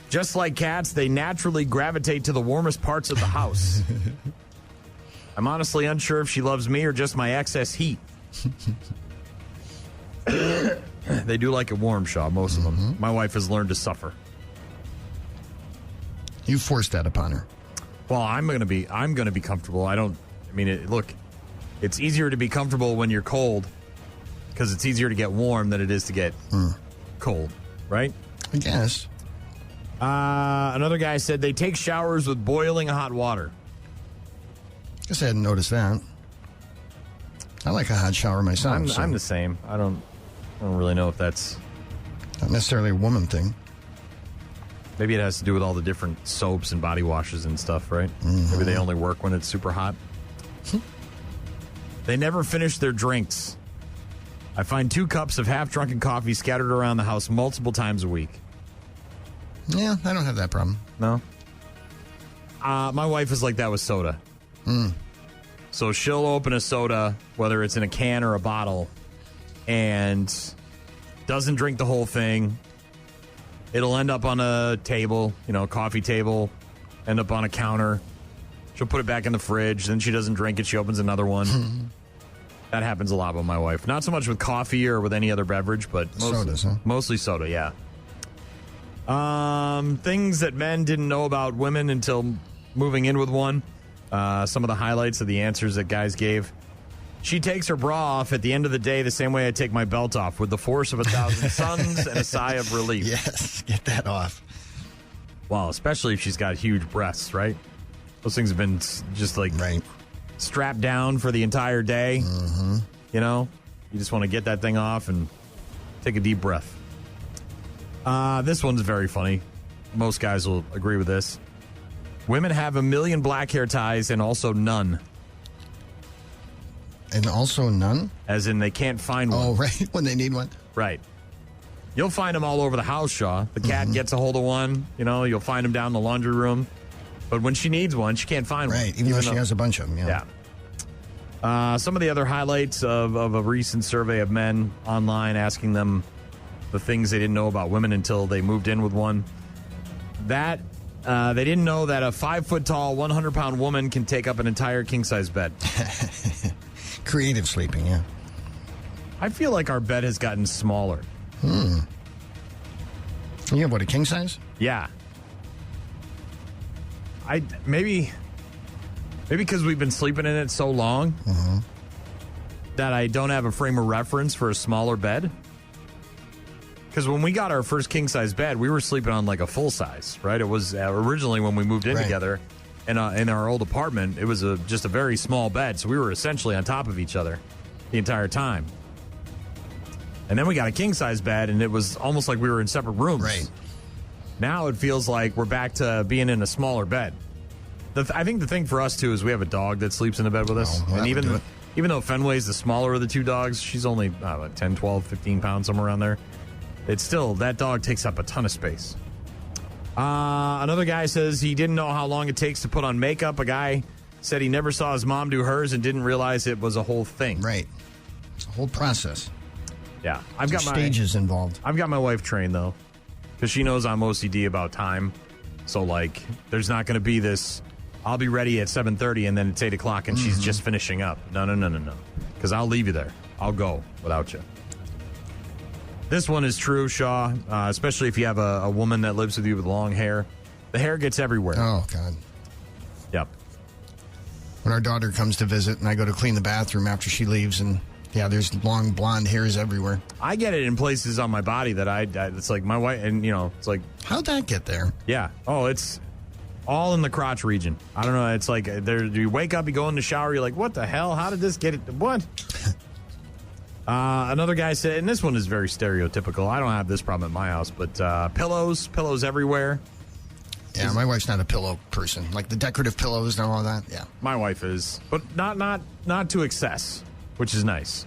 just like cats, they naturally gravitate to the warmest parts of the house. I'm honestly unsure if she loves me or just my excess heat. They do like it warm, Shaw, most of them. My wife has learned to suffer. You forced that upon her. Well, I'm going to be comfortable. Look, it's easier to be comfortable when you're cold because it's easier to get warm than it is to get cold, right? I guess. Another guy said they take showers with boiling hot water. Guess I hadn't noticed that. I like a hot shower myself. I'm the same. I don't really know if that's not necessarily a woman thing. Maybe it has to do with all the different soaps and body washes and stuff, right? Mm-hmm. Maybe they only work when it's super hot. They never finish their drinks. I find 2 cups of half-drunken coffee scattered around the house multiple times a week. Yeah, I don't have that problem. No? My wife is like that with soda. So she'll open a soda, whether it's in a can or a bottle, and doesn't drink the whole thing. It'll end up on a table, coffee table, end up on a counter. She'll put it back in the fridge. Then she doesn't drink it. She opens another one. That happens a lot with my wife. Not so much with coffee or with any other beverage, but mostly soda, yeah. Things that men didn't know about women until moving in with one. Some of the highlights of the answers that guys gave. She takes her bra off at the end of the day the same way I take my belt off, with the force of 1,000 suns and a sigh of relief. Yes, get that off. Well, especially if she's got huge breasts, right? Those things have been just like strapped down for the entire day. Mm-hmm. You just want to get that thing off and take a deep breath. This one's very funny. Most guys will agree with this. Women have 1 million black hair ties and also none. And also none? As in they can't find one. Oh, right. When they need one. Right. You'll find them all over the house, Shaw. The cat gets a hold of one. You'll find them down in the laundry room. But when she needs one, she can't find one. Right, even though she has a bunch of them, yeah. Some of the other highlights of a recent survey of men online asking them the things they didn't know about women until they moved in with one. They didn't know that a 5-foot-tall, 100-pound woman can take up an entire king-size bed. Creative sleeping, yeah. I feel like our bed has gotten smaller. You have what, a king size? Yeah. Maybe because we've been sleeping in it so long that I don't have a frame of reference for a smaller bed. Because when we got our first king-size bed, we were sleeping on like a full size, right? It was originally when we moved in together in our old apartment, it was just a very small bed. So we were essentially on top of each other the entire time. And then we got a king-size bed, and it was almost like we were in separate rooms. Right. Now it feels like we're back to being in a smaller bed. I think the thing for us, too, is we have a dog that sleeps in the bed with us. Well, and that would do it. even though Fenway's the smaller of the two dogs, she's only 10, 12, 15 pounds, somewhere around there. It's still, that dog takes up a ton of space. Another guy says he didn't know how long it takes to put on makeup. A guy said he never saw his mom do hers and didn't realize it was a whole thing. Right. It's a whole process. Yeah. I've got my stages involved. I've got my wife trained, though, because she knows I'm OCD about time. So, like, there's not going to be this, I'll be ready at 7:30 and then it's 8 o'clock and she's just finishing up. No. Because I'll leave you there. I'll go without you. This one is true, Shaw, especially if you have a woman that lives with you with long hair. The hair gets everywhere. Oh, God. Yep. When our daughter comes to visit and I go to clean the bathroom after she leaves, and, yeah, there's long blonde hairs everywhere. I get it in places on my body that it's like my wife, and, you know, it's like. How'd that get there? Yeah. Oh, it's all in the crotch region. I don't know. It's like you wake up, you go in the shower, you're like, what the hell? How did this get it? What? Another guy said, and this one is very stereotypical. I don't have this problem at my house, but pillows everywhere. Yeah, my wife's not a pillow person. Like the decorative pillows and all that. Yeah. My wife is, but not to excess, which is nice.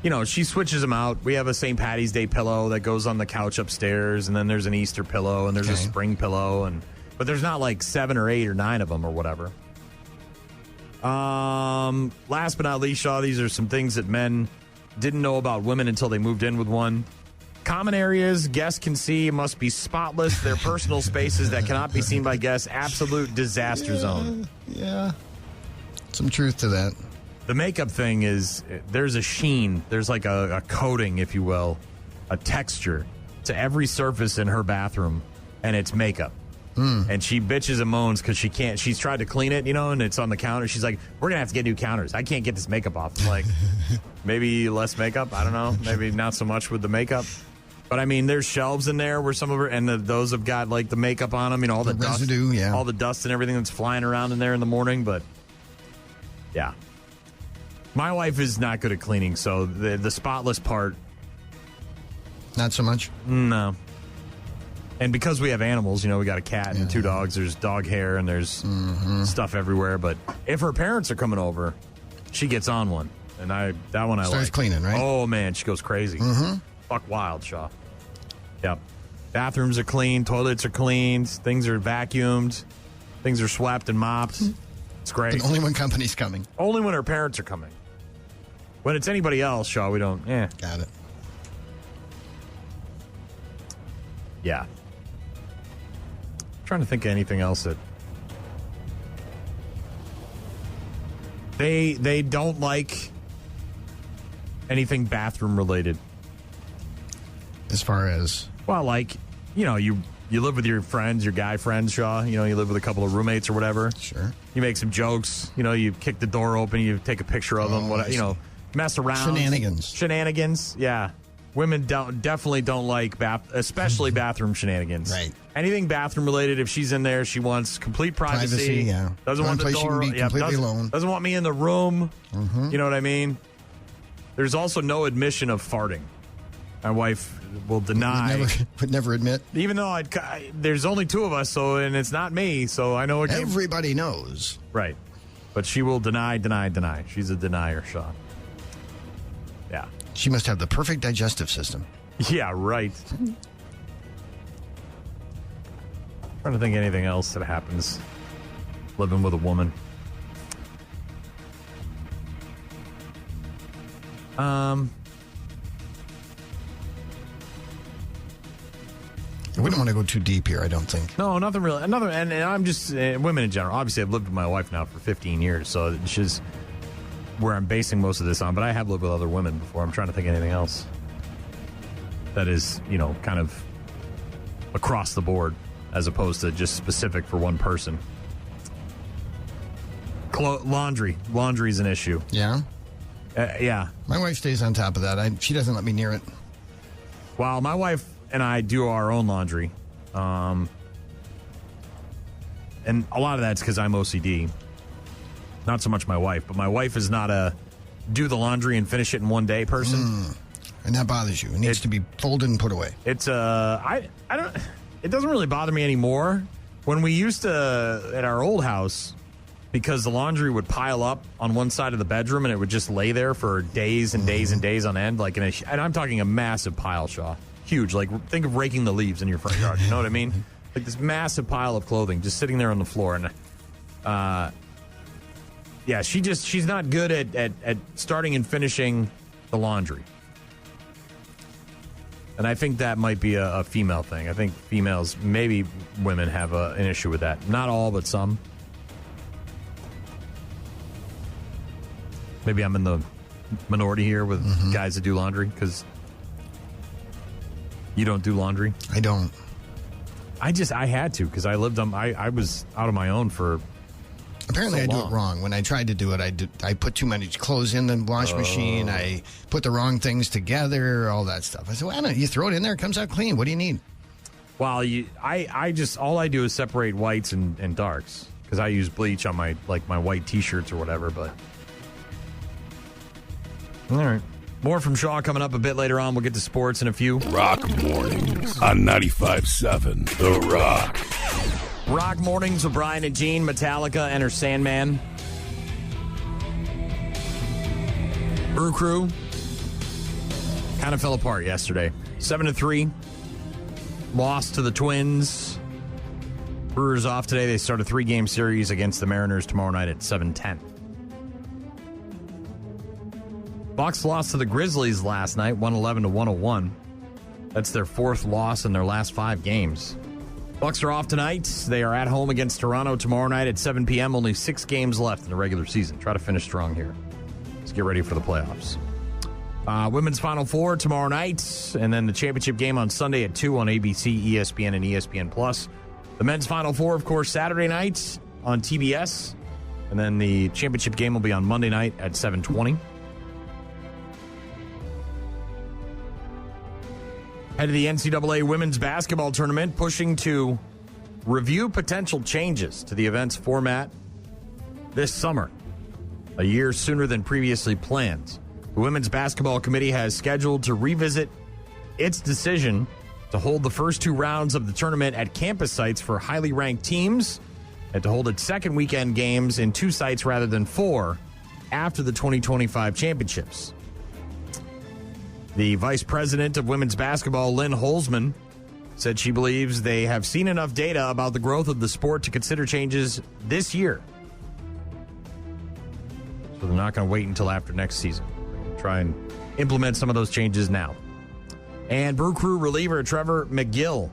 You know, she switches them out. We have a St. Patty's Day pillow that goes on the couch upstairs, and then there's an Easter pillow, and there's a spring pillow, but there's not like 7 or 8 or 9 of them or whatever. Last but not least, Shaw, these are some things that men didn't know about women until they moved in with one. Common areas guests can see must be spotless. Their personal spaces that cannot be seen by guests, absolute disaster zone. Yeah. Some truth to that. The makeup thing is, there's a sheen. There's like a coating, if you will, a texture to every surface in her bathroom, and it's makeup. And she bitches and moans because she can't. She's tried to clean it, you know, and it's on the counter. She's like, we're going to have to get new counters. I can't get this makeup off. I'm like, maybe less makeup. I don't know. Maybe not so much with the makeup. But, I mean, there's shelves in there where some of her, and those have got, like, the makeup on them, you know, all the dust, residue, yeah. All the dust and everything that's flying around in there in the morning. But, yeah. My wife is not good at cleaning, so the spotless part. Not so much? No. And because we have animals, you know, we got a cat and 2 dogs, there's dog hair and there's stuff everywhere. But if her parents are coming over, she gets on one. And that one I like. Starts cleaning, right? Oh, man, she goes crazy. Fuck wild, Shaw. Yep. Bathrooms are clean, toilets are cleaned, things are vacuumed, things are swept and mopped. It's great. But only when company's coming. Only when her parents are coming. When it's anybody else, Shaw, we don't, Got it. Yeah. Trying to think of anything else that they don't like anything bathroom related. As far as, well, like, you know, you live with your friends, your guy friends, Shaw. You know, you live with a couple of roommates or whatever. Sure. You make some jokes. You know, you kick the door open. You take a picture of them. Whatever. You know, mess around. Shenanigans. Yeah. Women definitely don't like especially bathroom shenanigans. Right. Anything bathroom related, if she's in there, she wants complete privacy. Yeah. Doesn't want the door. Completely alone. Doesn't want me in the room. You know what I mean? There's also no admission of farting. My wife will deny. Would never admit. Even though there's only 2 of us, and it's not me, so I know it. Everybody knows. Right. But she will deny. She's a denier, Shaw. Yeah. She must have the perfect digestive system. Yeah, right. Trying to think of anything else that happens living with a woman. We don't want to go too deep here, I don't think. No, nothing really. And I'm just women in general. Obviously, I've lived with my wife now for 15 years, so she's where I'm basing most of this on. But I have lived with other women before. I'm trying to think of anything else that is, you know, kind of across the board as opposed to just specific for one person. Laundry. Laundry's an issue. Yeah? Yeah. My wife stays on top of that. She doesn't let me near it. Well, my wife and I do our own laundry. And a lot of that's because I'm OCD. Not so much my wife, but my wife is not a do the laundry and finish it in one day person. And that bothers you. It needs to be folded and put away. It's I don't. It doesn't really bother me anymore. When we used to, at our old house, because the laundry would pile up on one side of the bedroom and it would just lay there for days and days and days on end, like and I'm talking a massive pile, Shaw. Huge. Like, think of raking the leaves in your front yard. You know what I mean? Like this massive pile of clothing just sitting there on the floor. And, yeah, she's not good at starting and finishing the laundry. And I think that might be a female thing. I think females, maybe women, have an issue with that. Not all, but some. Maybe I'm in the minority here with guys that do laundry, because you don't do laundry? I don't. I had to, because I was out on my own for Apparently, so I do long. it wrong. When I tried to do it, I put too many clothes in the wash machine. I put the wrong things together, all that stuff. I said, why don't you throw it in there? It comes out clean. What do you need? Well, all I do is separate whites and darks, because I use bleach on my white T-shirts or whatever. But all right, more from Shaw coming up a bit later on. We'll get to sports in a few. Rock Mornings on 95.7 The Rock. Rock Mornings with Brian and Gene, Metallica, Enter Sandman. Brew Crew kind of fell apart yesterday. 7-3. Lost to the Twins. Brewers off today. They start a 3-game series against the Mariners tomorrow night at 7:10. Bucks lost to the Grizzlies last night, 111-101. That's their 4th loss in their last 5 games. Bucks are off tonight. They are at home against Toronto tomorrow night at 7 p.m. Only 6 games left in the regular season. Try to finish strong here. Let's get ready for the playoffs. Women's Final Four tomorrow night, and then the championship game on Sunday at 2 on ABC, ESPN, and ESPN+. The men's Final Four, of course, Saturday night on TBS, and then the championship game will be on Monday night at 7:20. Head to the NCAA Women's Basketball Tournament, pushing to review potential changes to the event's format this summer, a year sooner than previously planned. The Women's Basketball Committee has scheduled to revisit its decision to hold the first 2 rounds of the tournament at campus sites for highly ranked teams, and to hold its second weekend games in 2 sites rather than 4 after the 2025 championships. The vice president of women's basketball, Lynn Holzman, said she believes they have seen enough data about the growth of the sport to consider changes this year. So they're not going to wait until after next season. They're going to try and implement some of those changes now. And Brew Crew reliever Trevor McGill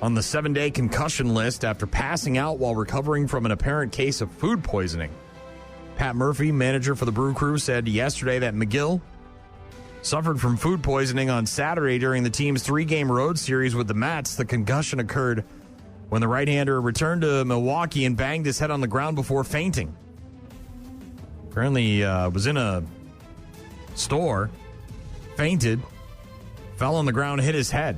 on the 7-day concussion list after passing out while recovering from an apparent case of food poisoning. Pat Murphy, manager for the Brew Crew, said yesterday that McGill suffered from food poisoning on Saturday during the team's 3-game road series with the Mets. The concussion occurred when the right-hander returned to Milwaukee and banged his head on the ground before fainting. Apparently was in a store, fainted, fell on the ground, hit his head.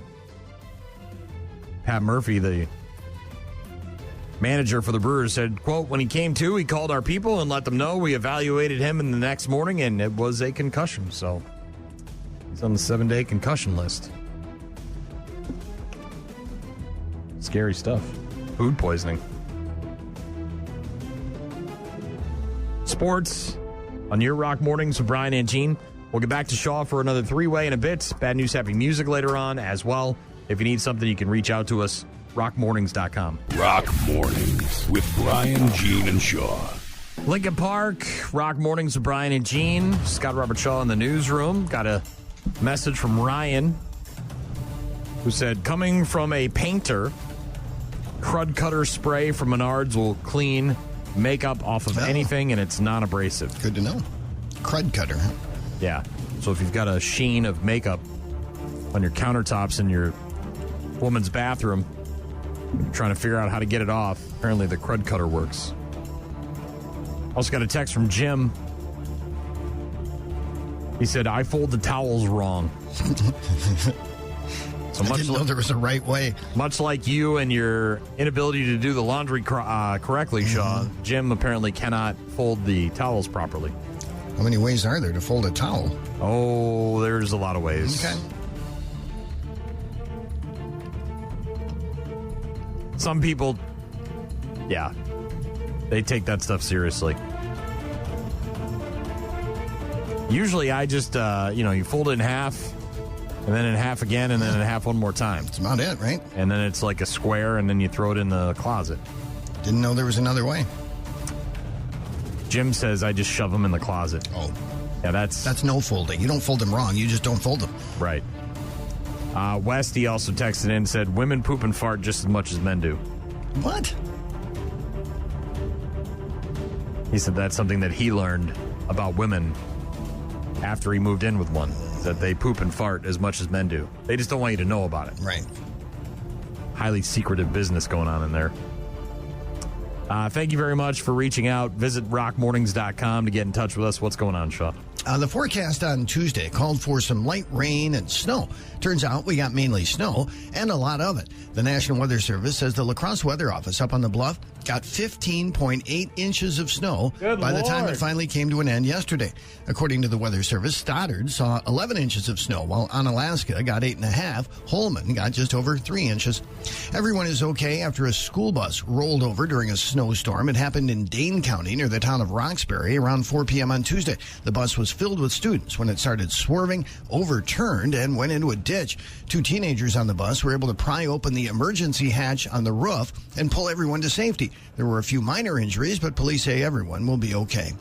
Pat Murphy, the manager for the Brewers, said, quote, when he came to, he called our people and let them know. We evaluated him in the next morning, and it was a concussion, so he's on the 7-day concussion list. Scary stuff. Food poisoning. Sports on your Rock Mornings with Brian and Gene. We'll get back to Shaw for another 3-way in a bit. Bad News Happy Music later on as well. If you need something, you can reach out to us, rockmornings.com. Rock Mornings with Brian, Gene, and Shaw. Lincoln Park, Rock Mornings with Brian and Gene. Scott Robert Shaw in the newsroom. Got a message from Ryan, who said, coming from a painter, Crud Cutter spray from Menards will clean makeup off of anything, and it's non-abrasive. Good to know. Crud Cutter, huh? Yeah. So if you've got a sheen of makeup on your countertops in your woman's bathroom, trying to figure out how to get it off, apparently the Crud Cutter works. Also got a text from Jim. He said, I fold the towels wrong. So I didn't know there was a right way. Much like you and your inability to do the laundry correctly, Shaw, Jim apparently cannot fold the towels properly. How many ways are there to fold a towel? Oh, there's a lot of ways. Okay. some people, yeah, they take that stuff seriously. Usually I just, you fold it in half, and then in half again, and then in half one more time. That's about it, right? And then it's like a square, and then you throw it in the closet. Didn't know there was another way. Jim says I just shove them in the closet. Oh. Yeah, that's no folding. You don't fold them wrong. You just don't fold them. Right. Westy also texted in and said, women poop and fart just as much as men do. What? He said that's something that he learned about women after he moved in with one, that they poop and fart as much as men do. They just don't want you to know about it. Right. Highly secretive business going on in there. Thank you very much for reaching out. Visit rockmornings.com to get in touch with us. What's going on, Shaw? The forecast on Tuesday called for some light rain and snow. Turns out we got mainly snow and a lot of it. The National Weather Service says the La Crosse Weather Office up on the bluff got 15.8 inches of snow by the time it finally came to an end yesterday. According to the Weather Service, Stoddard saw 11 inches of snow, while Onalaska got 8.5. Holman got just over 3 inches. Everyone is okay after a school bus rolled over during a snowstorm. It happened in Dane County near the town of Roxbury around 4 p.m. on Tuesday. The bus was filled with students when it started swerving, overturned, and went into a ditch. 2 teenagers on the bus were able to pry open the emergency hatch on the roof and pull everyone to safety. There were a few minor injuries, but police say everyone will be okay.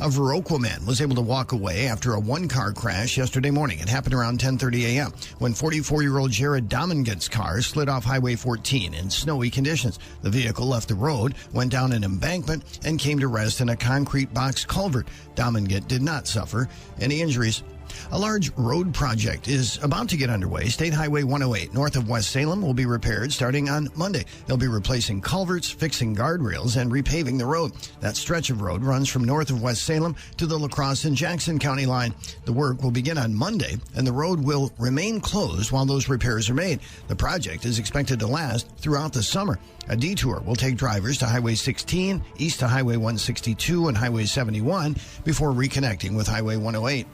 A Viroqua man was able to walk away after a one-car crash yesterday morning. It happened around 10:30 a.m. when 44-year-old Jared Dominguez's car slid off Highway 14 in snowy conditions. The vehicle left the road, went down an embankment, and came to rest in a concrete box culvert. Dominguez did not suffer any injuries. A large road project is about to get underway. State Highway 108 north of West Salem will be repaired starting on Monday. They'll be replacing culverts, fixing guardrails, and repaving the road. That stretch of road runs from north of West Salem to the La Crosse and Jackson County line. The work will begin on Monday, and the road will remain closed while those repairs are made. The project is expected to last throughout the summer. A detour will take drivers to Highway 16, east to Highway 162 and Highway 71 before reconnecting with Highway 108.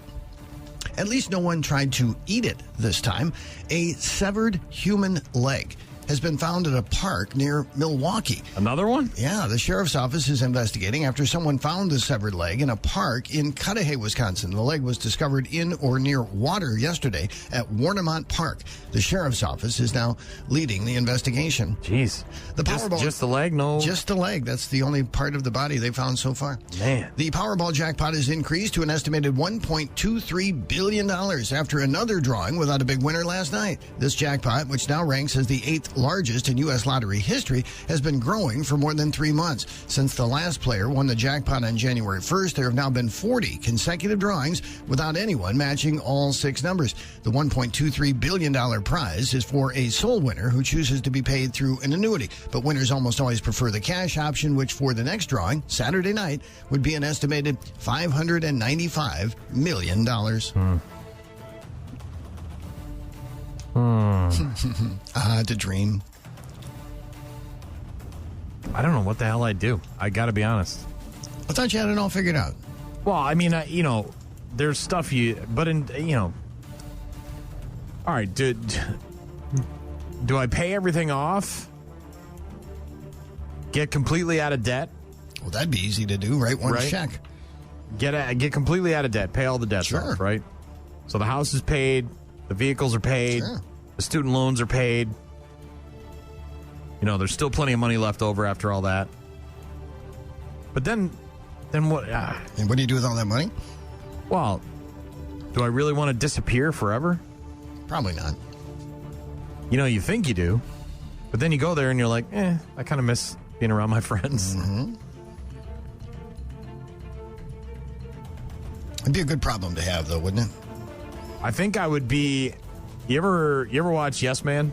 At least no one tried to eat it this time. A severed human leg has been found at a park near Milwaukee. Another one? Yeah, the sheriff's office is investigating after someone found the severed leg in a park in Cudahy, Wisconsin. The leg was discovered in or near water yesterday at Warnemont Park. The sheriff's office is now leading the investigation. Jeez. The Powerball, just the leg? No. Just the leg. That's the only part of the body they found so far. Man. The Powerball jackpot has increased to an estimated $1.23 billion after another drawing without a big winner last night. This jackpot, which now ranks as the 8th largest in U.S. lottery history, has been growing for more than 3 months. Since the last player won the jackpot on January 1st, there have now been 40 consecutive drawings without anyone matching all 6 numbers. The $1.23 billion prize is for a sole winner who chooses to be paid through an annuity, but winners almost always prefer the cash option, which for the next drawing, Saturday night, would be an estimated $595 million. To dream. I don't know what the hell I'd do. I got to be honest. I thought you had it all figured out. Well, I mean, there's stuff but all right, do I pay everything off? Get completely out of debt? Well, that'd be easy to do, right? One check. Get completely out of debt. Pay all the debts off, right? So the house is paid. The vehicles are paid. Sure. The student loans are paid. There's still plenty of money left over after all that. But then what? And what do you do with all that money? Well, do I really want to disappear forever? Probably not. You think you do. But then you go there and you're like, I kind of miss being around my friends. Mm-hmm. It'd be a good problem to have, though, wouldn't it? I think I would be. You ever watch Yes Man?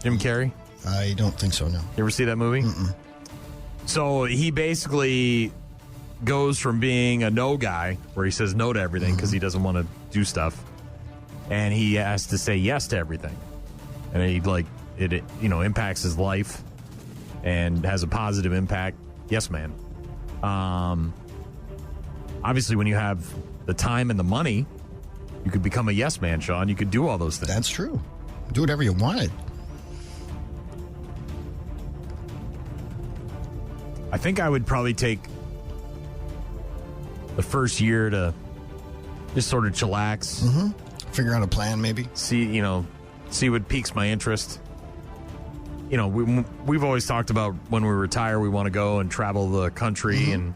Jim Carrey? I don't think so, no. You ever see that movie? Mm-mm. So he basically goes from being a no guy, where he says no to everything because he doesn't want to do stuff, and he has to say yes to everything. And it impacts his life and has a positive impact. Yes Man. Obviously, when you have the time and the money, you could become a yes man, Sean. You could do all those things. That's true. Do whatever you wanted. I think I would probably take the first year to just sort of chillax. Mm-hmm. Figure out a plan, maybe. See what piques my interest. We've always talked about when we retire, we want to go and travel the country and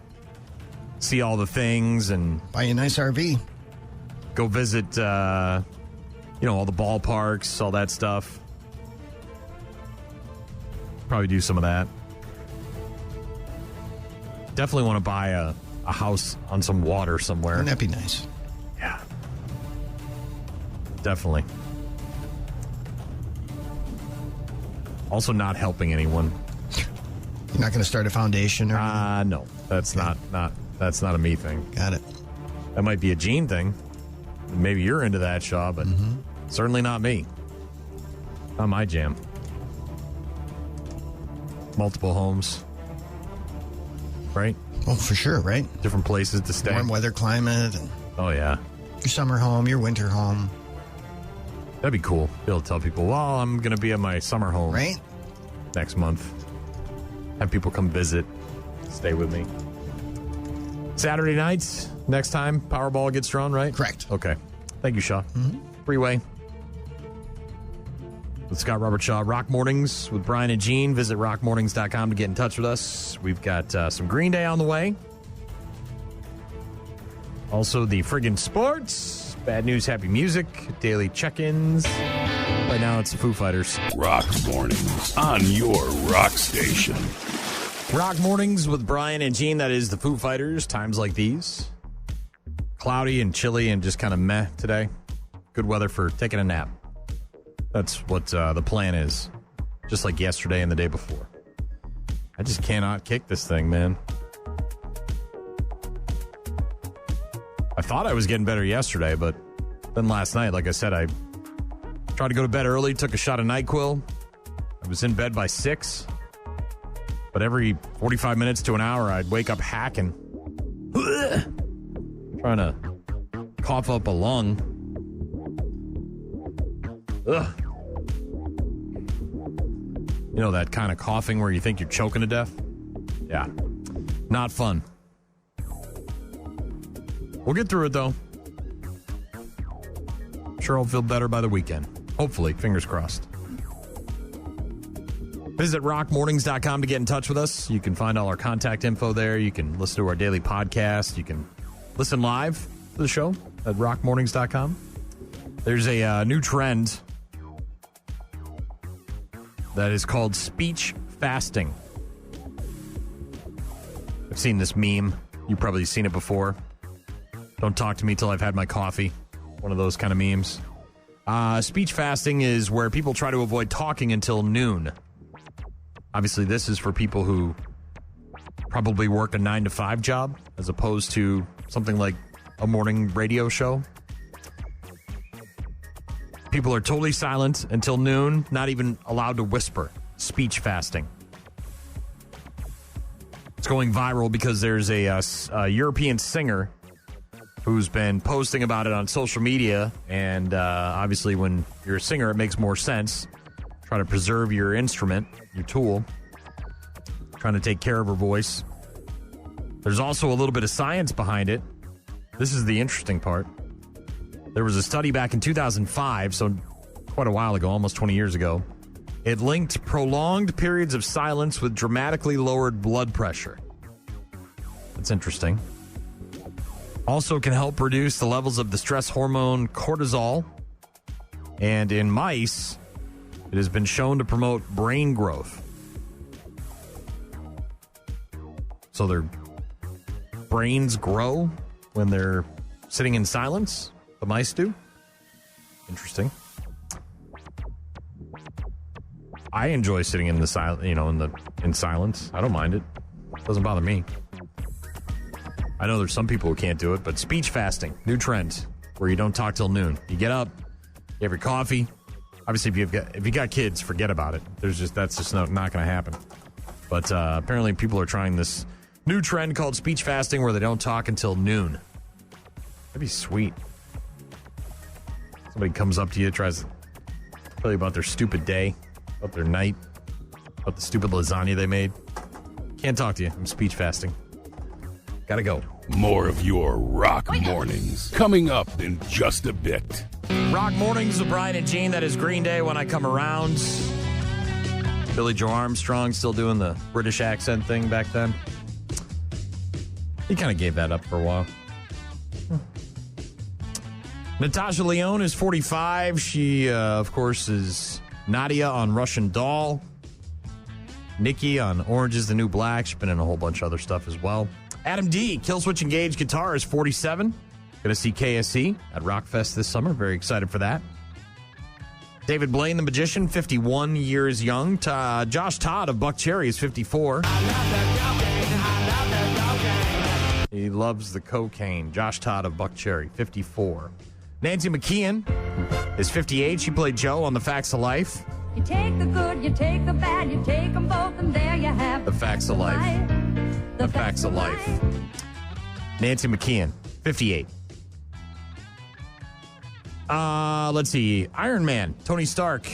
see all the things and buy a nice RV. Go visit, all the ballparks, all that stuff. Probably do some of that. Definitely want to buy a house on some water somewhere. Wouldn't that be nice? Yeah. Definitely. Also not helping anyone. You're not going to start a foundation or anything? No. That's not a me thing. Got it. That might be a Gene thing. Maybe you're into that, Shaw, but certainly not me. Not my jam. Multiple homes. Right? Oh, for sure, right? Different places to stay. Warm weather climate. And oh, yeah. Your summer home, your winter home. That'd be cool. Be able to tell people, well, I'm going to be at my summer home. Right? Next month. Have people come visit. Stay with me. Saturday nights, next time Powerball gets drawn, right? Correct. Okay. Thank you, Shaw. Freeway. With Scott Robert Shaw. Rock Mornings with Brian and Gene. Visit rockmornings.com to get in touch with us. We've got some Green Day on the way. Also, the friggin' sports. Bad news, happy music. Daily check-ins. Right now, it's the Foo Fighters. Rock Mornings on your rock station. Rock Mornings with Brian and Gene. That is the Foo Fighters. Times like these. Cloudy and chilly and just kind of meh today. Good weather for taking a nap. That's what the plan is. Just like yesterday and the day before. I just cannot kick this thing, man. I thought I was getting better yesterday, but then last night, like I said, I tried to go to bed early, took a shot of NyQuil. I was in bed by 6. But every 45 minutes to an hour, I'd wake up hacking. Trying to cough up a lung. Ugh. You know that kind of coughing where you think you're choking to death? Yeah. Not fun. We'll get through it, though. Sure I'll feel better by the weekend. Hopefully. Fingers crossed. Visit rockmornings.com to get in touch with us. You can find all our contact info there. You can listen to our daily podcast. You can listen live to the show at rockmornings.com. There's a new trend that is called speech fasting. I've seen this meme. You've probably seen it before. Don't talk to me till I've had my coffee. One of those kind of memes. Speech fasting is where people try to avoid talking until noon. Obviously, this is for people who probably work a 9-to-5 job as opposed to something like a morning radio show. People are totally silent until noon, not even allowed to whisper. Speech fasting. It's going viral because there's a European singer who's been posting about it on social media. And obviously, when you're a singer, it makes more sense. Try to preserve your instrument, your tool. Trying to take care of her voice. There's also a little bit of science behind it. This is the interesting part. There was a study back in 2005, so quite a while ago, almost 20 years ago. It linked prolonged periods of silence with dramatically lowered blood pressure. That's interesting. Also can help reduce the levels of the stress hormone cortisol. And in mice, it has been shown to promote brain growth. So their brains grow when they're sitting in silence? The mice do? Interesting. I enjoy sitting in the in silence. I don't mind it. Doesn't bother me. I know there's some people who can't do it, but speech fasting, new trend, where you don't talk till noon. You get up, you have your coffee. Obviously, if you got kids, forget about it. That's just not going to happen. But apparently, people are trying this new trend called speech fasting, where they don't talk until noon. That'd be sweet. Somebody comes up to you, tries to tell you about their stupid day, about their night, about the stupid lasagna they made. Can't talk to you. I'm speech fasting. Gotta go. More of your Rock Mornings coming up in just a bit. Rock Mornings with Brian and Gene. That is Green Day When I Come Around. Billy Joe Armstrong still doing the British accent thing back then. He kind of gave that up for a while. Natasha Lyonne is 45. She, of course, is Nadia on Russian Doll. Nikki on Orange is the New Black. She's been in a whole bunch of other stuff as well. Adam D, Killswitch Engage guitar, is 47. Going to see KSC at Rockfest this summer. Very excited for that. David Blaine, the Magician, 51 years young. Josh Todd of Buck Cherry is 54. He loves the cocaine. Josh Todd of Buck Cherry, 54. Nancy McKeon is 58. She played Jo on The Facts of Life. You take the good, you take the bad, you take them both, and there you have The Facts of Life. The Facts of Life. Nancy McKeon, 58. Let's see. Iron Man, Tony Stark,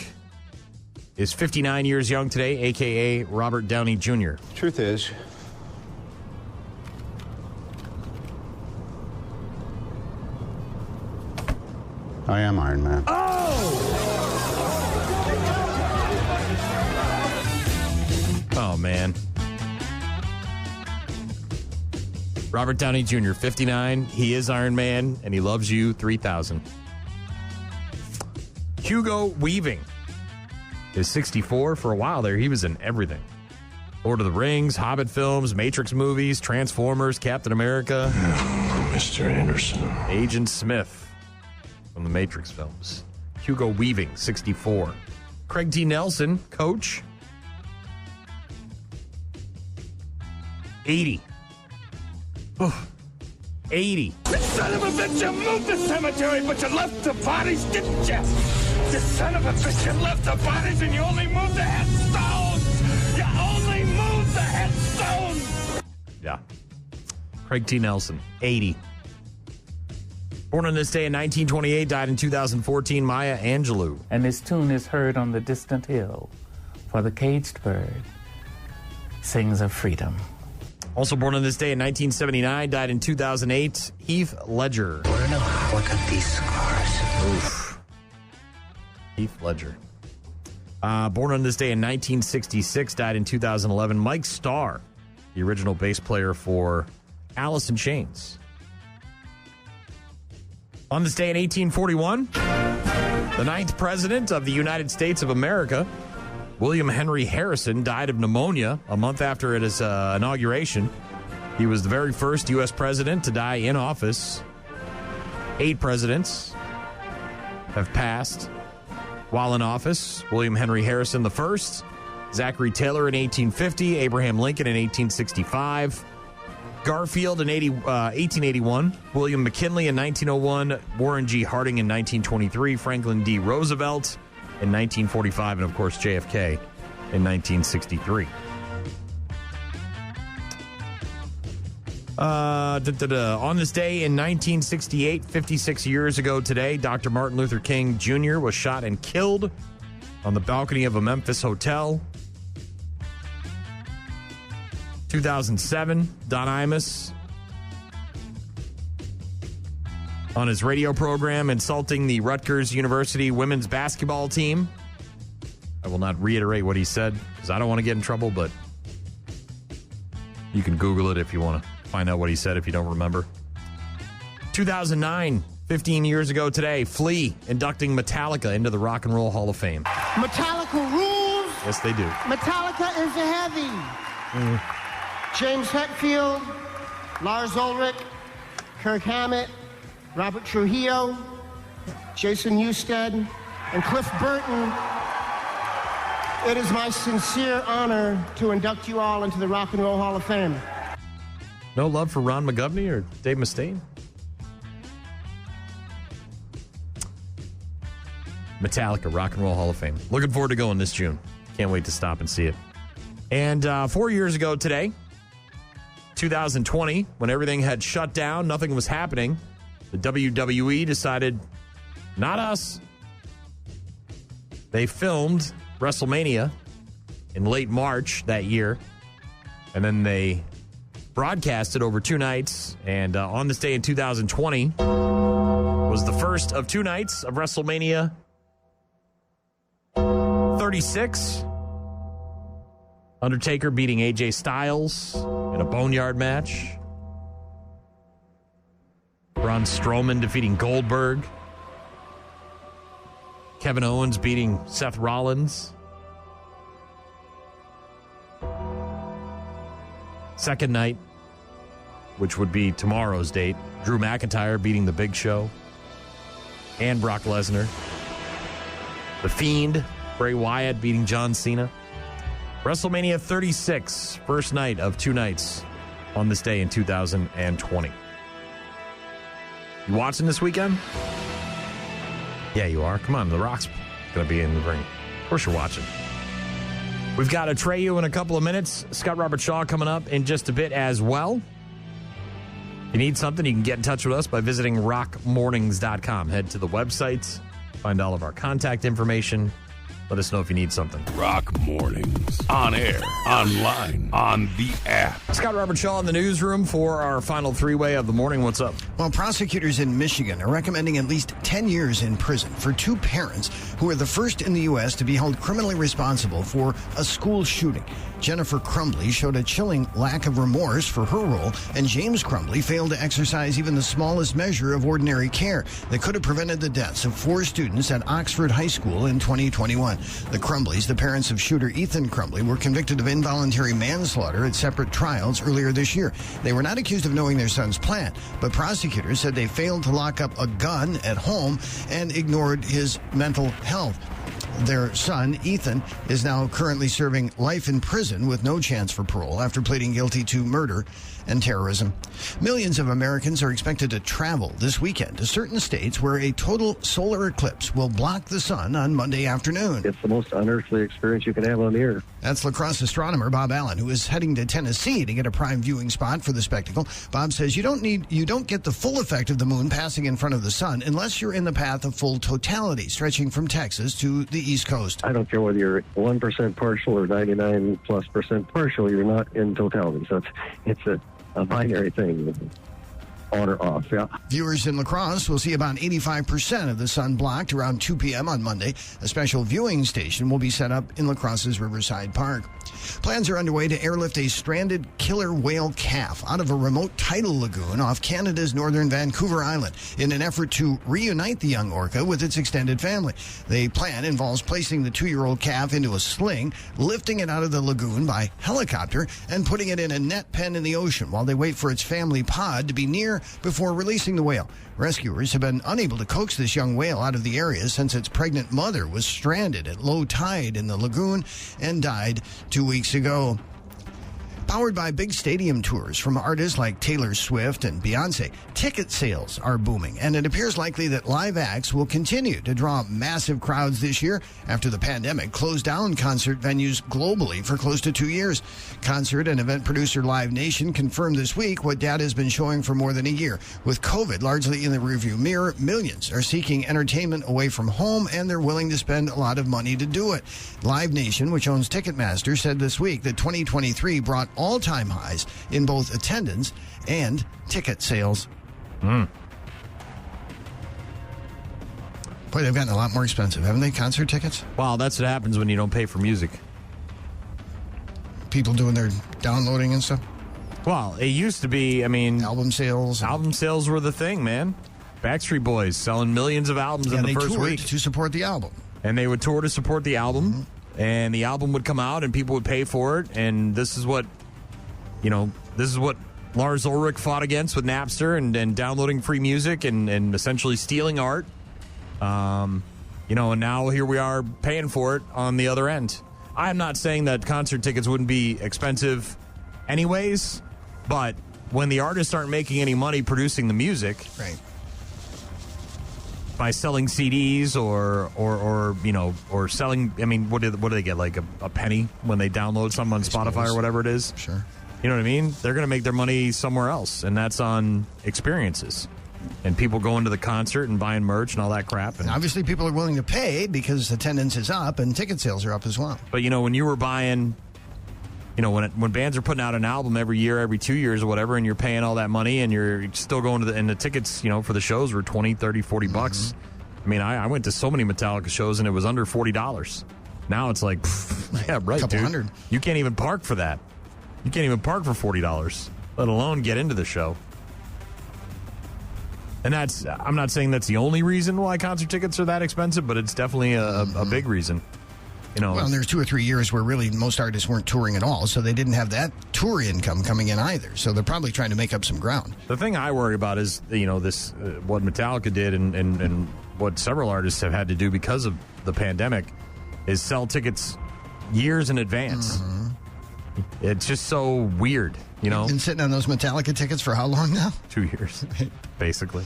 is 59 years young today, a.k.a. Robert Downey Jr. Truth is, I am Iron Man. Oh, man. Robert Downey Jr., 59. He is Iron Man, and he loves you, 3,000. Hugo Weaving is 64. For a while there, he was in everything. Lord of the Rings, Hobbit films, Matrix movies, Transformers, Captain America. Mr. Anderson. Agent Smith from the Matrix films. Hugo Weaving, 64. Craig T. Nelson, Coach, 80. Oh, 80. You son of a bitch, you moved the cemetery, but you left the bodies, didn't you? You son of a bitch, you left the bodies and you only moved the headstones! You only moved the headstones! Yeah. Craig T. Nelson, 80. Born on this day in 1928, died in 2014, Maya Angelou. And his tune is heard on the distant hill, for the caged bird sings of freedom. Also born on this day in 1979, died in 2008, Heath Ledger. I want to know how I got these scars. Oof. Heath Ledger. Born on this day in 1966, died in 2011, Mike Starr, the original bass player for Alice in Chains. On this day in 1841, the 9th president of the United States of America, William Henry Harrison, died of pneumonia a month after his inauguration. He was the very first U.S. president to die in office. 8 presidents have passed while in office. William Henry Harrison the first, Zachary Taylor in 1850, Abraham Lincoln in 1865, Garfield in 1881, William McKinley in 1901, Warren G. Harding in 1923, Franklin D. Roosevelt in 1945, and of course JFK in 1963. On this day in 1968, 56 years ago today, Dr. Martin Luther King Jr. was shot and killed on the balcony of a Memphis hotel. 2007, Don Imus on his radio program insulting the Rutgers University women's basketball team. I will not reiterate what he said because I don't want to get in trouble, but you can Google it if you want to find out what he said if you don't remember. 2009, 15 years ago today, Flea inducting Metallica into the Rock and Roll Hall of Fame. Metallica rules. Yes, they do. Metallica is heavy. James Hetfield, Lars Ulrich, Kirk Hammett, Robert Trujillo, Jason Newsted, and Cliff Burton. It is my sincere honor to induct you all into the Rock and Roll Hall of Fame. No love for Ron McGovney or Dave Mustaine? Metallica, Rock and Roll Hall of Fame. Looking forward to going this June. Can't wait to stop and see it. And 4 years ago today, 2020, when everything had shut down, nothing was happening, the WWE decided, not us. They filmed WrestleMania in late March that year And then they broadcast it over 2 nights. And on this day in 2020 was the first of 2 nights of WrestleMania 36. Undertaker beating AJ Styles in a Boneyard match. Braun Strowman defeating Goldberg. Kevin Owens beating Seth Rollins. Second night, which would be tomorrow's date, Drew McIntyre beating The Big Show and Brock Lesnar. The Fiend, Bray Wyatt beating John Cena. WrestleMania 36, first night of 2 nights on this day in 2020. You watching this weekend? Yeah, you are. Come on, The Rock's going to be in the ring. Of course you're watching. We've got Atreyu in a couple of minutes. Scott Robert Shaw coming up in just a bit as well. If you need something, you can get in touch with us by visiting rockmornings.com. Head to the website, find all of our contact information. Let us know if you need something. Rock Mornings. On air, online, on the app. Scott Robert Shaw in the newsroom for our final 3-way of the morning. What's up? Well, prosecutors in Michigan are recommending at least 10 years in prison for 2 parents who were the first in the U.S. to be held criminally responsible for a school shooting. Jennifer Crumbley showed a chilling lack of remorse for her role, and James Crumbley failed to exercise even the smallest measure of ordinary care that could have prevented the deaths of 4 students at Oxford High School in 2021. The Crumbleys, the parents of shooter Ethan Crumbley, were convicted of involuntary manslaughter at separate trials earlier this year. They were not accused of knowing their son's plan, but prosecutors said they failed to lock up a gun at home and ignored his mental health. Their son, Ethan, is now currently serving life in prison with no chance for parole after pleading guilty to murder and terrorism. Millions of Americans are expected to travel this weekend to certain states where a total solar eclipse will block the sun on Monday afternoon. It's the most unearthly experience you can have on the earth. That's lacrosse astronomer Bob Allen, who is heading to Tennessee to get a prime viewing spot for the spectacle. Bob says you don't get the full effect of the moon passing in front of the sun unless you're in the path of full totality, stretching from Texas to the East Coast. I don't care whether you're 1% partial or 99+% partial, you're not in totality. So it's a binary thing, on or off. Yeah. Viewers in La Crosse will see about 85% of the sun blocked around 2 p.m. on Monday. A special viewing station will be set up in La Crosse's Riverside Park. Plans are underway to airlift a stranded killer whale calf out of a remote tidal lagoon off Canada's northern Vancouver Island in an effort to reunite the young orca with its extended family. The plan involves placing the 2-year-old calf into a sling, lifting it out of the lagoon by helicopter, and putting it in a net pen in the ocean while they wait for its family pod to be near before releasing the whale. Rescuers have been unable to coax this young whale out of the area since its pregnant mother was stranded at low tide in the lagoon and died 2 weeks ago. Powered by big stadium tours from artists like Taylor Swift and Beyonce, ticket sales are booming, and it appears likely that live acts will continue to draw massive crowds this year after the pandemic closed down concert venues globally for close to 2 years. Concert and event producer Live Nation confirmed this week what data has been showing for more than a year. With COVID largely in the rearview mirror, millions are seeking entertainment away from home, and they're willing to spend a lot of money to do it. Live Nation, which owns Ticketmaster, said this week that 2023 brought all-time highs in both attendance and ticket sales. Mm. Boy, they've gotten a lot more expensive, haven't they, concert tickets? Well, that's what happens when you don't pay for music. People doing their downloading and stuff? Well, it used to be, album sales. Album sales were the thing, man. Backstreet Boys selling millions of albums in the first week. To support the album. And they would tour to support the album. Mm-hmm. And the album would come out and people would pay for it. And this is what Lars Ulrich fought against with Napster and downloading free music and essentially stealing art. And now here we are paying for it on the other end. I'm not saying that concert tickets wouldn't be expensive anyways, but when the artists aren't making any money producing the music, right, by selling CDs or selling, what do they get, like a penny when they download something on Spotify or whatever it is? Sure. You know what I mean? They're going to make their money somewhere else, and that's on experiences. And people going to the concert and buying merch and all that crap. And obviously people are willing to pay because attendance is up and ticket sales are up as well. But, when you were buying you know, when bands are putting out an album every year, every 2 years or whatever, and you're paying all that money and you're still going to and the tickets, you know, for the shows were $20, $30, $40. I mean, I went to so many Metallica shows and it was under $40. Now it's like, yeah, right, couple dude. hundred. You can't even park for that. You can't even park for $40, let alone get into the show. And I'm not saying that's the only reason why concert tickets are that expensive, but it's definitely a big reason. You know, well, there's 2 or 3 years where really most artists weren't touring at all, so they didn't have that tour income coming in either. So they're probably trying to make up some ground. The thing I worry about is, you know, this what Metallica did and what several artists have had to do because of the pandemic is sell tickets years in advance. It's just so weird, you know. You've been sitting on those Metallica tickets for how long now? 2 years, basically.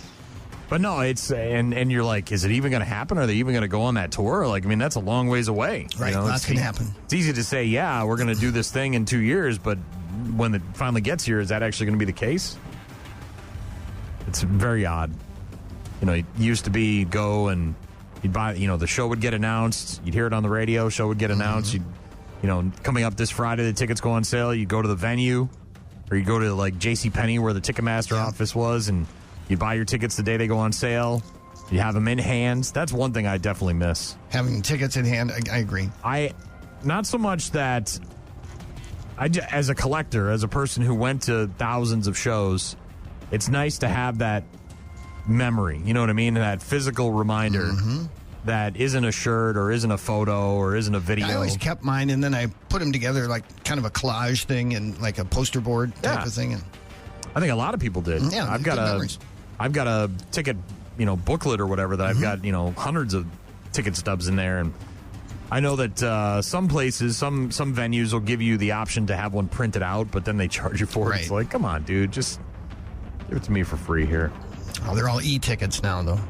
But no, it's and you're like, is it even going to happen? Are they even going to go on that tour? Like, I mean, that's a long ways away. Right, you know, lots can happen. It's easy to say, yeah, we're going to do this thing in 2 years, but when it finally gets here, is that actually going to be the case? It's very odd. You know, it used to be go and you'd buy, you know, the show would get announced, you'd hear it on the radio, show would get announced, you know, coming up this Friday, the tickets go on sale, you go to the venue, or you go to like JCPenney where the Ticketmaster office was, and you buy your tickets the day they go on sale. You have them in hands. That's one thing I definitely miss. Having tickets in hand, I agree. Not so much that as a collector, as a person who went to thousands of shows, it's nice to have that memory. You know what I mean? That physical reminder that isn't a shirt or isn't a photo or isn't a video. I always kept mine, and then I put them together like kind of a collage thing and like a poster board type of thing. And I think a lot of people did. Yeah, I've got a ticket, you know, booklet or whatever that I've got, you know, hundreds of ticket stubs in there, and I know that some places, some venues will give you the option to have one printed out, but then they charge you for it. It's like, come on, dude, just give it to me for free here. Oh, they're all e-tickets now, though.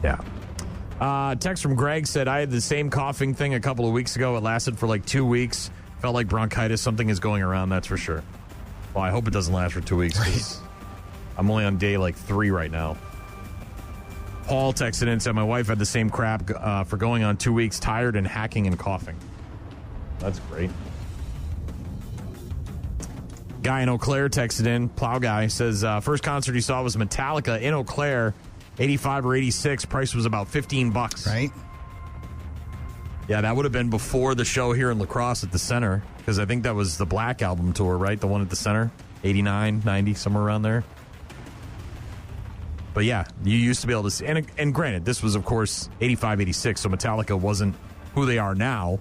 Yeah. Text from Greg said, I had the same coughing thing a couple of weeks ago. It lasted for like 2 weeks. Felt like bronchitis. Something is going around, that's for sure. Well, I hope it doesn't last for 2 weeks. Right. I'm only on day like 3 right now. Paul texted in and said, my wife had the same crap for going on 2 weeks, tired and hacking and coughing. That's great. Guy in Eau Claire texted in, Plow Guy, says, first concert he saw was Metallica in Eau Claire, 85 or 86. Price was about $15. Right. Yeah, that would have been before the show here in La Crosse at the Center, because I think that was the Black Album tour, right? The one at the Center, 89, 90, somewhere around there. But yeah, you used to be able to see, and granted, this was, of course, 85, 86, so Metallica wasn't who they are now,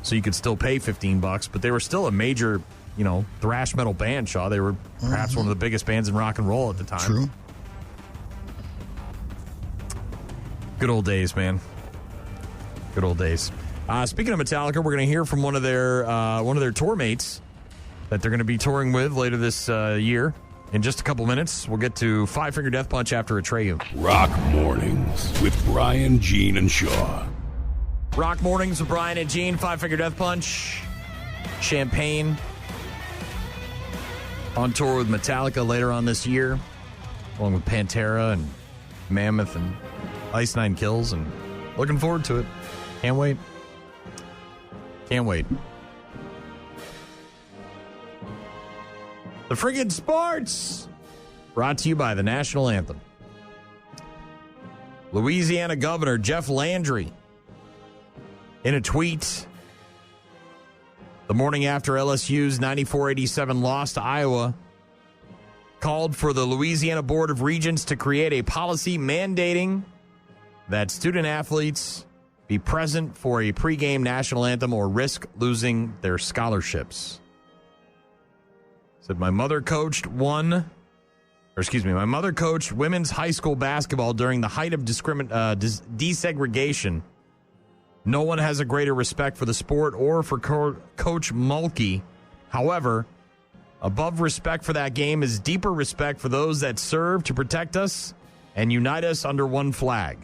so you could still pay $15, but they were still a major, you know, thrash metal band, Shaw. They were perhaps one of the biggest bands in rock and roll at the time. True. Good old days, man. Good old days. Speaking of Metallica, we're going to hear from one of their tour mates that they're going to be touring with later this year. In just a couple minutes, we'll get to Five Finger Death Punch after Atreyu. Rock Mornings with Brian, Gene, and Shaw. Rock Mornings with Brian and Gene, Five Finger Death Punch, Champaign. On tour with Metallica later on this year, along with Pantera and Mammoth and Ice Nine Kills, and looking forward to it. Can't wait. Can't wait. The friggin' sports! Brought to you by the National Anthem. Louisiana Governor Jeff Landry, in a tweet the morning after LSU's 94-87 loss to Iowa, called for the Louisiana Board of Regents to create a policy mandating that student athletes be present for a pregame national anthem or risk losing their scholarships. Said, my mother coached women's high school basketball during the height of desegregation. No one has a greater respect for the sport or for Coach Mulkey. However, above respect for that game is deeper respect for those that serve to protect us and unite us under one flag.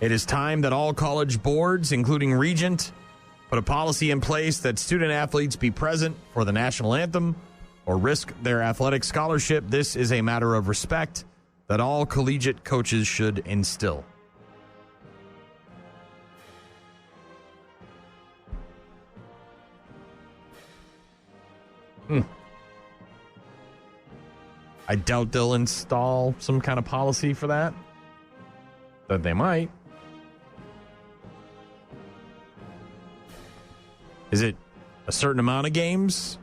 It is time that all college boards, including Regent, put a policy in place that student athletes be present for the national anthem or risk their athletic scholarship. This is a matter of respect that all collegiate coaches should instill. I doubt they'll install some kind of policy for that. But they might. Is it a certain amount of games?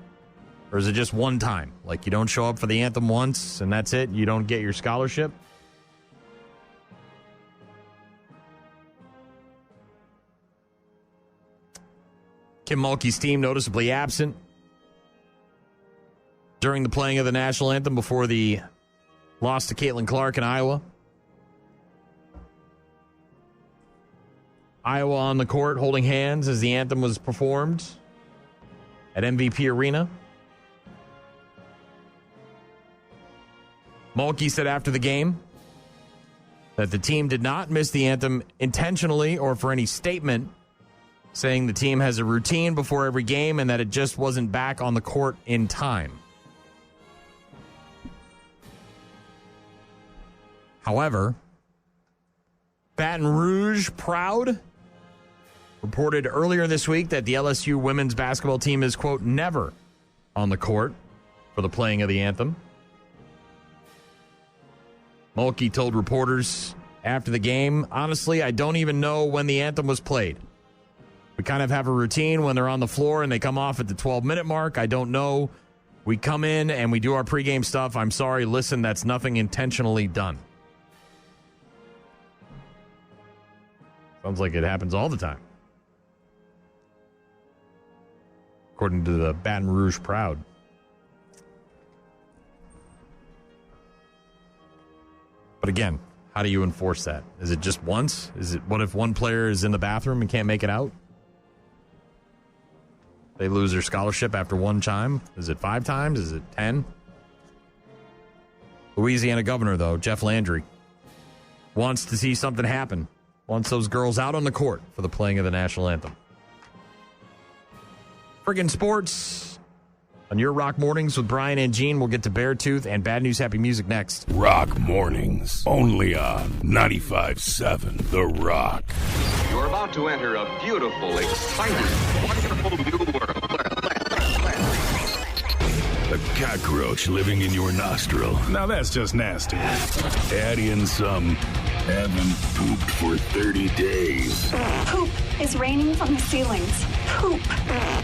Or is it just one time? Like you don't show up for the anthem once and that's it? You don't get your scholarship? Kim Mulkey's team noticeably absent during the playing of the national anthem before the loss to Caitlin Clark in Iowa. Iowa on the court holding hands as the anthem was performed at MVP Arena. Mulkey said after the game that the team did not miss the anthem intentionally or for any statement, saying the team has a routine before every game and that it just wasn't back on the court in time. However, Baton Rouge Proud reported earlier this week that the LSU women's basketball team is, quote, never on the court for the playing of the anthem. Mulkey told reporters after the game, honestly, I don't even know when the anthem was played. We kind of have a routine when they're on the floor and they come off at the 12-minute mark. I don't know. We come in and we do our pregame stuff. I'm sorry. Listen, that's nothing intentionally done. Sounds like it happens all the time. According to the Baton Rouge Proud. But again, how do you enforce that? Is it just once? What if one player is in the bathroom and can't make it out? They lose their scholarship after one time? Is it 5 times? Is it 10? Louisiana governor, though, Jeff Landry, wants to see something happen. Wants those girls out on the court for the playing of the national anthem. Friggin' sports. On your Rock Mornings with Brian and Gene, we'll get to Beartooth and Bad News Happy Music next. Rock Mornings, only on 95.7 The Rock. You're about to enter a beautiful, exciting, wonderful new world. A cockroach living in your nostril. Now that's just nasty. Add in some haven't pooped for 30 days. Poop is raining from the ceilings. Poop.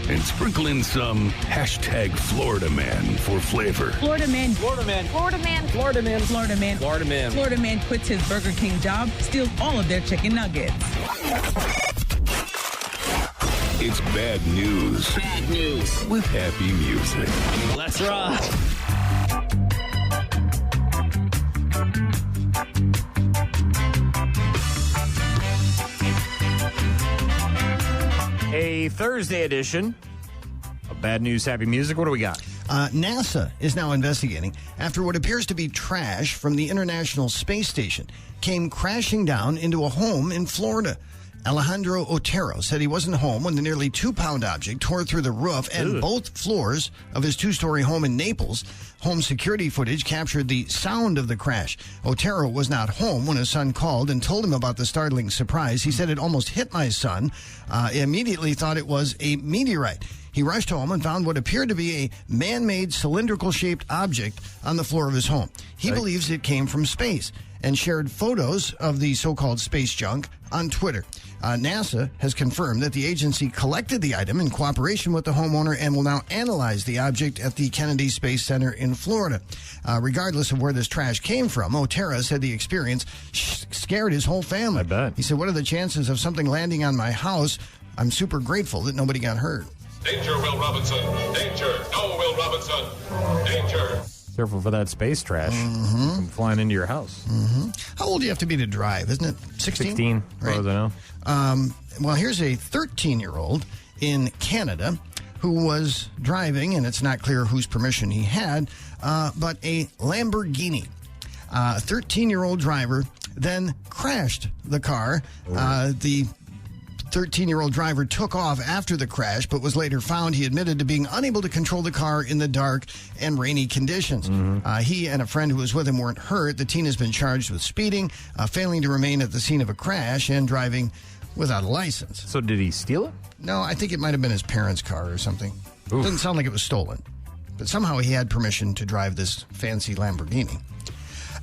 And sprinkle in some hashtag Florida Man for flavor. Florida Man. Florida Man. Florida Man. Florida Man. Florida Man. Florida Man. Florida Man quits his Burger King job, steals all of their chicken nuggets. It's bad news. Bad news. With happy music. Let's rock. A Thursday edition of Bad News Happy Music. What do we got? NASA is now investigating after what appears to be trash from the International Space Station came crashing down into a home in Florida. Alejandro Otero said he wasn't home when the nearly 2-pound object tore through the roof and both floors of his 2-story home in Naples. Home security footage captured the sound of the crash. Otero was not home when his son called and told him about the startling surprise. He said it almost hit my son. He immediately thought it was a meteorite. He rushed home and found what appeared to be a man-made cylindrical-shaped object on the floor of his home. He believes it came from space and shared photos of the so-called space junk on Twitter. NASA has confirmed that the agency collected the item in cooperation with the homeowner and will now analyze the object at the Kennedy Space Center in Florida. Regardless of where this trash came from, Otero said the experience scared his whole family. I bet. He said, what are the chances of something landing on my house? I'm super grateful that nobody got hurt. Danger, Will Robinson. Danger. No, Will Robinson. Danger. Careful for that space trash from flying into your house. How old do you have to be to drive? Isn't it 16? 16, as far as I know. Well, here's a 13-year-old in Canada who was driving, and it's not clear whose permission he had, but a Lamborghini. A 13-year-old driver then crashed the car. The 13-year-old driver took off after the crash, but was later found. He admitted to being unable to control the car in the dark and rainy conditions. He and a friend who was with him weren't hurt. The teen has been charged with speeding, failing to remain at the scene of a crash, and driving without a license. So did he steal it? No, I think it might have been his parents' car or something. Doesn't sound like it was stolen. but somehow he had permission to drive this fancy Lamborghini.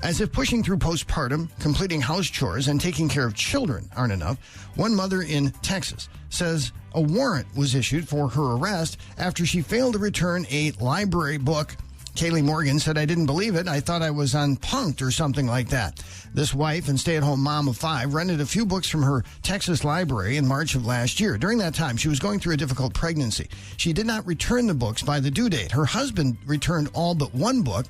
As if pushing through postpartum, completing house chores, and taking care of children aren't enough, one mother in Texas says a warrant was issued for her arrest after she failed to return a library book. Kaylee Morgan said, "I didn't believe it. I thought I was on Punk'd or something like that." This wife and stay-at-home mom of 5 rented a few books from her Texas library in March of last year. During that time, she was going through a difficult pregnancy. She did not return the books by the due date. Her husband returned all but one book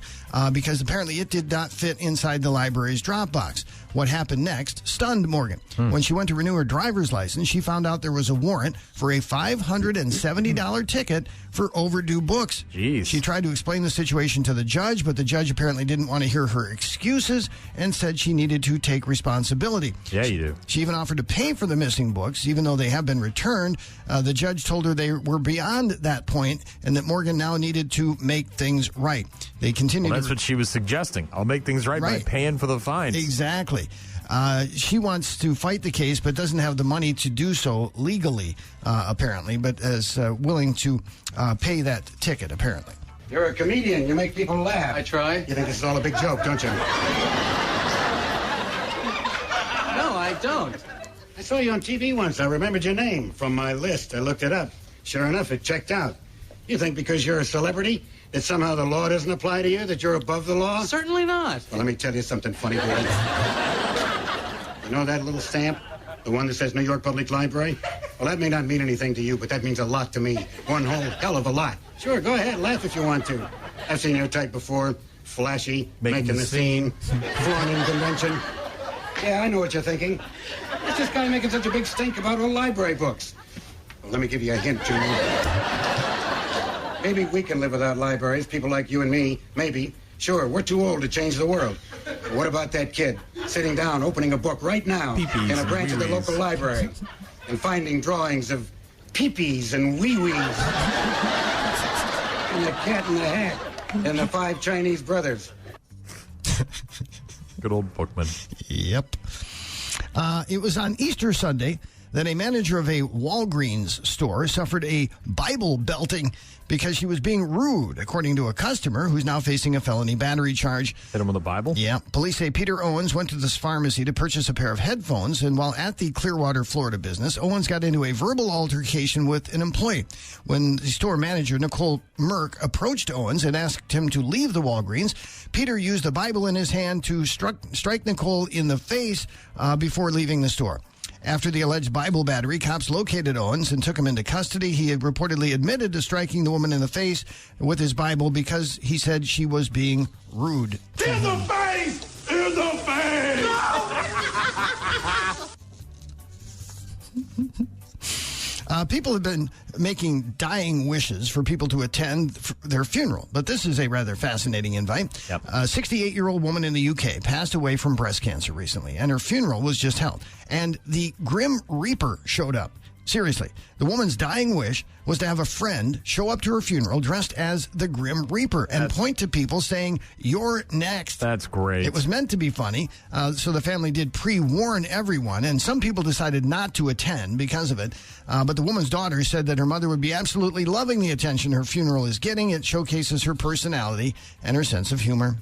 because apparently it did not fit inside the library's drop box. What happened next stunned Morgan. When she went to renew her driver's license, she found out there was a warrant for a $570 ticket for overdue books. Jeez. She tried to explain the situation to the judge, but the judge apparently didn't want to hear her excuses and said she needed to take responsibility. Yeah, you do. She even offered to pay for the missing books, even though they have been returned. The judge told her they were beyond that point and that Morgan now needed to make things right. They continued. Well, that's what she was suggesting. I'll make things right by paying for the fines. Exactly. She wants to fight the case, but doesn't have the money to do so legally, apparently, but is willing to pay that ticket, apparently. You're a comedian. You make people laugh. I try. You think this is all a big joke, don't you? No, I don't. I saw you on TV once. I remembered your name from my list. I looked it up. Sure enough, it checked out. You think because you're a celebrity that somehow the law doesn't apply to you, that you're above the law? Certainly not. Well, let me tell you something funny, boy. You know that little stamp? The one that says New York Public Library? Well, that may not mean anything to you, but that means a lot to me. One whole hell of a lot. Sure, go ahead, laugh if you want to. I've seen your type before. Flashy, making the scene, flaunting convention. Yeah, I know what you're thinking. What's this guy making such a big stink about old library books? Well, let me give you a hint, Junior. Maybe we can live without libraries, people like you and me. Maybe. Sure, we're too old to change the world. But what about that kid sitting down, opening a book right now in a branch of the local library and finding drawings of peepees and wee-wees and the Cat in the Hat and the 5 Chinese brothers? Good old Bookman. Yep. It was on Easter Sunday that a manager of a Walgreens store suffered a Bible belting because she was being rude, according to a customer who's now facing a felony battery charge. Hit him with a Bible? Yeah. Police say Peter Owens went to this pharmacy to purchase a pair of headphones, and while at the Clearwater, Florida business, Owens got into a verbal altercation with an employee. When the store manager, Nicole Merck, approached Owens and asked him to leave the Walgreens, Peter used a Bible in his hand to strike Nicole in the face before leaving the store. After the alleged Bible battery, cops located Owens and took him into custody. He had reportedly admitted to striking the woman in the face with his Bible because he said she was being rude. In the face! In the face! People have been making dying wishes for people to attend their funeral, but this is a rather fascinating invite. Yep. A 68-year-old woman in the UK passed away from breast cancer recently, and her funeral was just held. And the Grim Reaper showed up. Seriously, the woman's dying wish was to have a friend show up to her funeral dressed as the Grim Reaper and point to people saying, "You're next." That's great. It was meant to be funny, so the family did pre-warn everyone, and some people decided not to attend because of it. But the woman's daughter said that her mother would be absolutely loving the attention her funeral is getting. It showcases her personality and her sense of humor.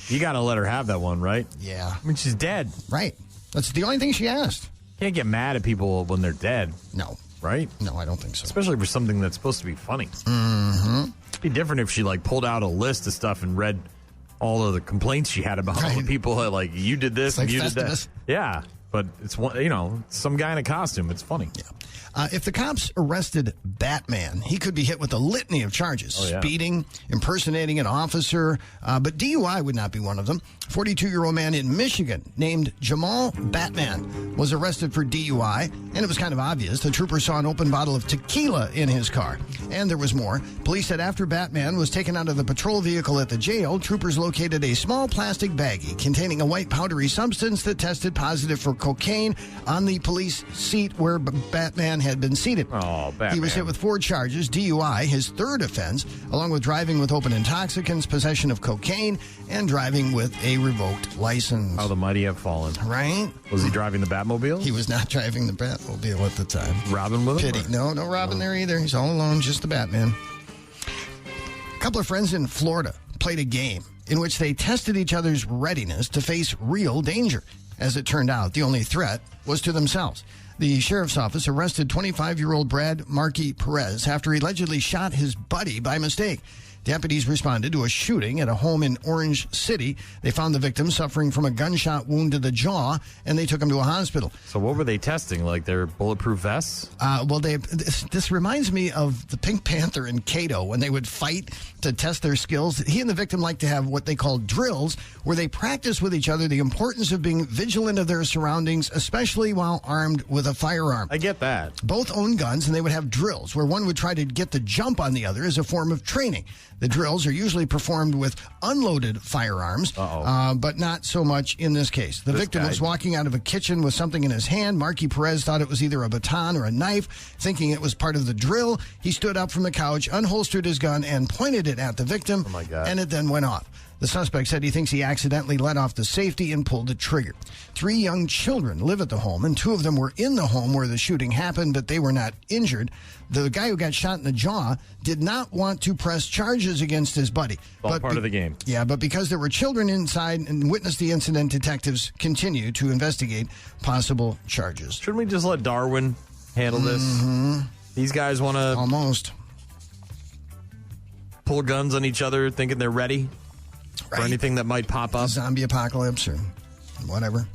You got to let her have that one, right? Yeah. I mean, she's dead. Right. That's the only thing she asked. Can't get mad at people when they're dead. No. Right? No, I don't think so. Especially for something that's supposed to be funny. Mm-hmm. It'd be different if she, pulled out a list of stuff and read all of the complaints she had about all the people that, you did this and you did that. Yeah. But it's, some guy in a costume. It's funny. Yeah. If the cops arrested Batman, he could be hit with a litany of charges. Oh, yeah. Speeding, impersonating an officer, but DUI would not be one of them. 42-year-old man in Michigan named Jamal Batman was arrested for DUI, and it was kind of obvious. The trooper saw an open bottle of tequila in his car, and there was more. Police said after Batman was taken out of the patrol vehicle at the jail, troopers located a small plastic baggie containing a white powdery substance that tested positive for cocaine on the police seat where Batman had been seated. Oh, Batman. He was hit with 4 charges, DUI, his third offense, along with driving with open intoxicants, possession of cocaine, and driving with a revoked license. How the mighty have fallen. Right? Was he driving the Batmobile? He was not driving the Batmobile at the time. Robin with him? Pity. No Robin there either. He's all alone, just the Batman. couple of friends in Florida played a game in which they tested each other's readiness to face real danger. As it turned out, the only threat was to themselves. The sheriff's office arrested 25-year-old Brad Markey Perez after he allegedly shot his buddy by mistake. Deputies responded to a shooting at a home in Orange City. They found the victim suffering from a gunshot wound to the jaw, and they took him to a hospital. So what were they testing? Like their bulletproof vests? This reminds me of the Pink Panther and Kato when they would fight to test their skills. He and the victim like to have what they call drills, where they practice with each other the importance of being vigilant of their surroundings, especially while armed with a firearm. I get that. Both own guns, and they would have drills where one would try to get the jump on the other as a form of training. The drills are usually performed with unloaded firearms, but not so much in this case. The victim was walking out of a kitchen with something in his hand. Markey Perez thought it was either a baton or a knife. Thinking it was part of the drill, he stood up from the couch, unholstered his gun, and pointed it at the victim, and it then went off. The suspect said he thinks he accidentally let off the safety and pulled the trigger. 3 young children live at the home, and 2 of them were in the home where the shooting happened, but they were not injured. The guy who got shot in the jaw did not want to press charges against his buddy. All part of the game. Yeah, but because there were children inside and witnessed the incident, detectives continue to investigate possible charges. Shouldn't we just let Darwin handle this? These guys want to almost pull guns on each other thinking they're ready for anything that might pop up. Zombie apocalypse or whatever.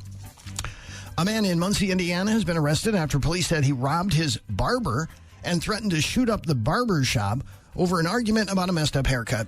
A man in Muncie, Indiana has been arrested after police said he robbed his barber and threatened to shoot up the barber shop over an argument about a messed up haircut.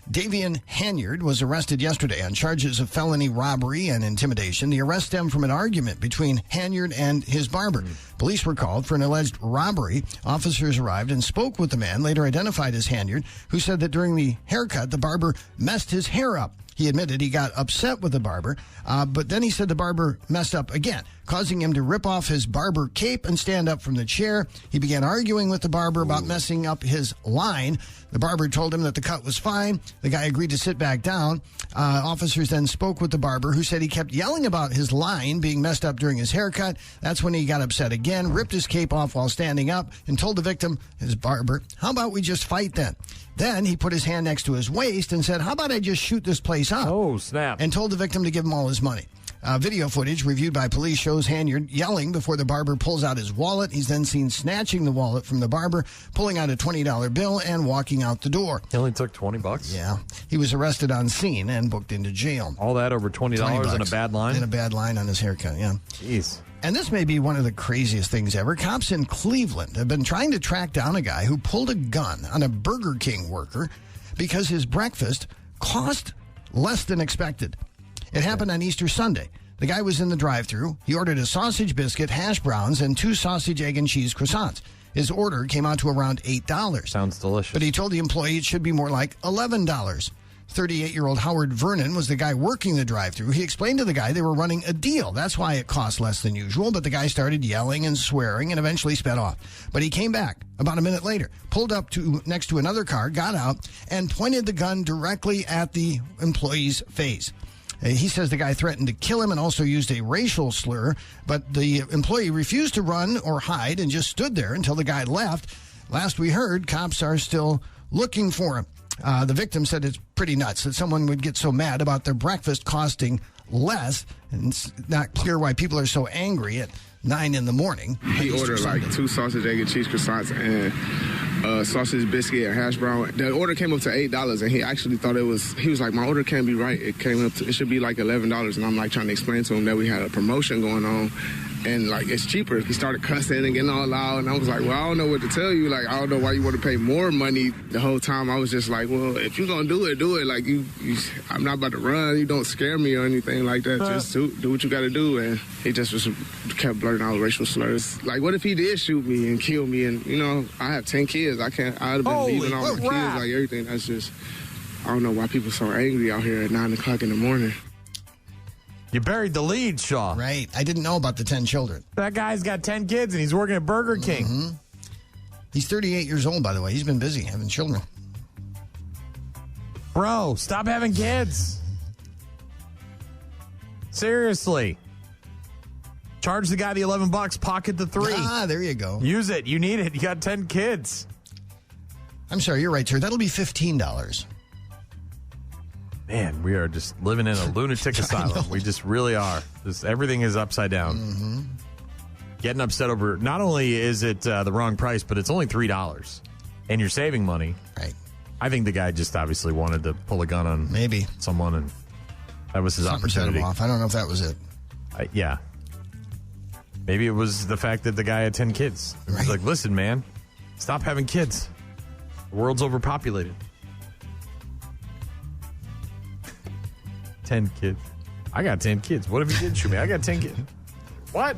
Davian Hanyard was arrested yesterday on charges of felony robbery and intimidation. The arrest stemmed from an argument between Hanyard and his barber. Police were called for an alleged robbery. Officers arrived and spoke with the man, later identified as Hanyard, who said that during the haircut, the barber messed his hair up. He admitted he got upset with the barber, but then he said the barber messed up again, causing him to rip off his barber cape and stand up from the chair. He began arguing with the barber about messing up his line. The barber told him that the cut was fine. The guy agreed to sit back down. Officers then spoke with the barber, who said he kept yelling about his line being messed up during his haircut. That's when he got upset again, ripped his cape off while standing up, and told the victim, his barber, "How about we just fight then?" Then he put his hand next to his waist and said, "How about I just shoot this place up?" Oh, snap. And told the victim to give him all his money. Video footage reviewed by police shows Hanyard yelling before the barber pulls out his wallet. He's then seen snatching the wallet from the barber, pulling out a $20 bill, and walking out the door. He only took $20? Yeah. He was arrested on scene and booked into jail. All that over $20 in a bad line? In a bad line on his haircut, yeah. Jeez. And this may be one of the craziest things ever. Cops in Cleveland have been trying to track down a guy who pulled a gun on a Burger King worker because his breakfast cost less than expected. It happened on Easter Sunday. The guy was in the drive-thru. He ordered a sausage biscuit, hash browns, and 2 sausage, egg, and cheese croissants. His order came out to around $8. Sounds delicious. But he told the employee it should be more like $11. 38-year-old Howard Vernon was the guy working the drive-thru. He explained to the guy they were running a deal. That's why it cost less than usual. But the guy started yelling and swearing and eventually sped off. But he came back about a minute later, pulled up next to another car, got out, and pointed the gun directly at the employee's face. He says the guy threatened to kill him and also used a racial slur, but the employee refused to run or hide and just stood there until the guy left. Last we heard, cops are still looking for him. The victim said it's pretty nuts that someone would get so mad about their breakfast costing less, and it's not clear why people are so angry at 9 in the morning. He ordered like 2 sausage, egg, and cheese croissants and sausage biscuit and hash brown. The order came up to $8, and he actually thought he was like, my order can't be right. It should be like $11, and I'm like trying to explain to him that we had a promotion going on, and like it's cheaper. He started cussing and getting all loud, and I was like, well, I don't know what to tell you. Like, I don't know why you want to pay more money. The whole time I was just like, well, if you're gonna do it. Like I'm not about to run. You don't scare me or anything like that. Just do what you got to do. And he just kept blurting out racial slurs. Like, what if he did shoot me and kill me? And I have 10 kids. I'd have been leaving all my kids, like everything. That's just, I don't know why people are so angry out here at 9 o'clock in the morning. You buried the lead, Shaw. Right. I didn't know about the 10 children. That guy's got 10 kids, and he's working at Burger King. Mm-hmm. He's 38 years old, by the way. He's been busy having children. Bro, stop having kids. Seriously. Charge the guy the $11, pocket the 3. Ah, there you go. Use it. You need it. You got 10 kids. I'm sorry, you're right, sir. That'll be $15. Man, we are just living in a lunatic asylum. We just really are. Everything is upside down. Mm-hmm. Getting upset over, not only is it the wrong price, but it's only $3. And you're saving money. Right. I think the guy just obviously wanted to pull a gun on someone, and that was his opportunity. Set him off. I don't know if that was it. Yeah. Maybe it was the fact that the guy had 10 kids. Right. He's like, listen, man, stop having kids. The world's overpopulated. 10 kids. I got 10 kids. What if he did shoot me? I got 10 kids. What?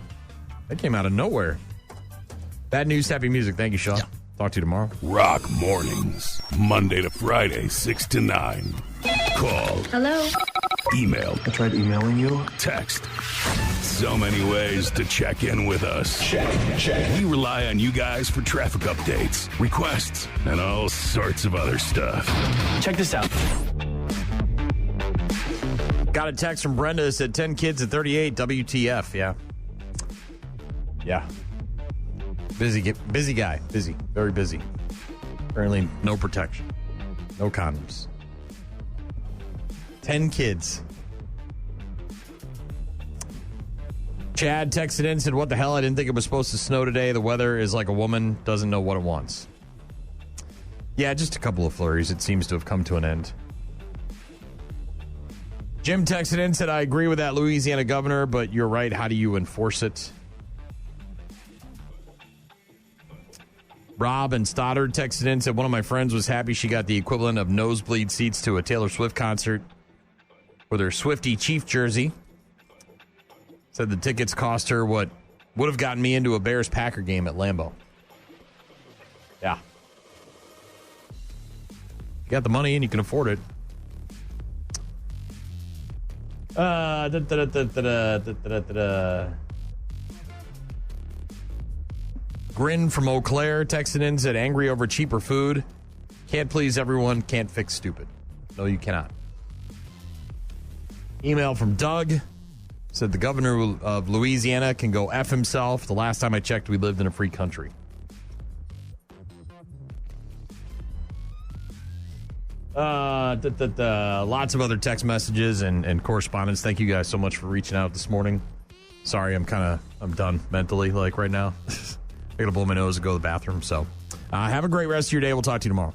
That came out of nowhere. Bad news, happy music. Thank you, Sean. Yeah. Talk to you tomorrow. Rock mornings, Monday to Friday, 6 to 9. Call. Hello. Email. I tried emailing you. Text. So many ways to check in with us. Check. We rely on you guys for traffic updates, requests, and all sorts of other stuff. Check this out. Got a text from Brenda that said 10 kids at 38. WTF? Yeah. Busy guy. Busy. Very busy. Apparently no protection. No condoms. 10 kids. Chad texted in and said, what the hell? I didn't think it was supposed to snow today. The weather is like a woman doesn't know what it wants. Yeah, just a couple of flurries. It seems to have come to an end. Jim texted in and said, I agree with that Louisiana governor, but you're right. How do you enforce it? Rob and Stoddard texted in and said, one of my friends was happy she got the equivalent of nosebleed seats to a Taylor Swift concert with her Swiftie Chief jersey. Said the tickets cost her what would have gotten me into a Bears-Packer game at Lambeau. Yeah. You got the money and you can afford it. Grin from Eau Claire texted in, said angry over cheaper food. Can't please everyone, can't fix stupid. No, you cannot. Email from Doug said the governor of Louisiana can go F himself. The last time I checked, we lived in a free country. Lots of other text messages and correspondence. Thank you guys so much for reaching out this morning. Sorry, I'm done mentally like right now. I gotta blow my nose and go to the bathroom. So have a great rest of your day. We'll talk to you tomorrow.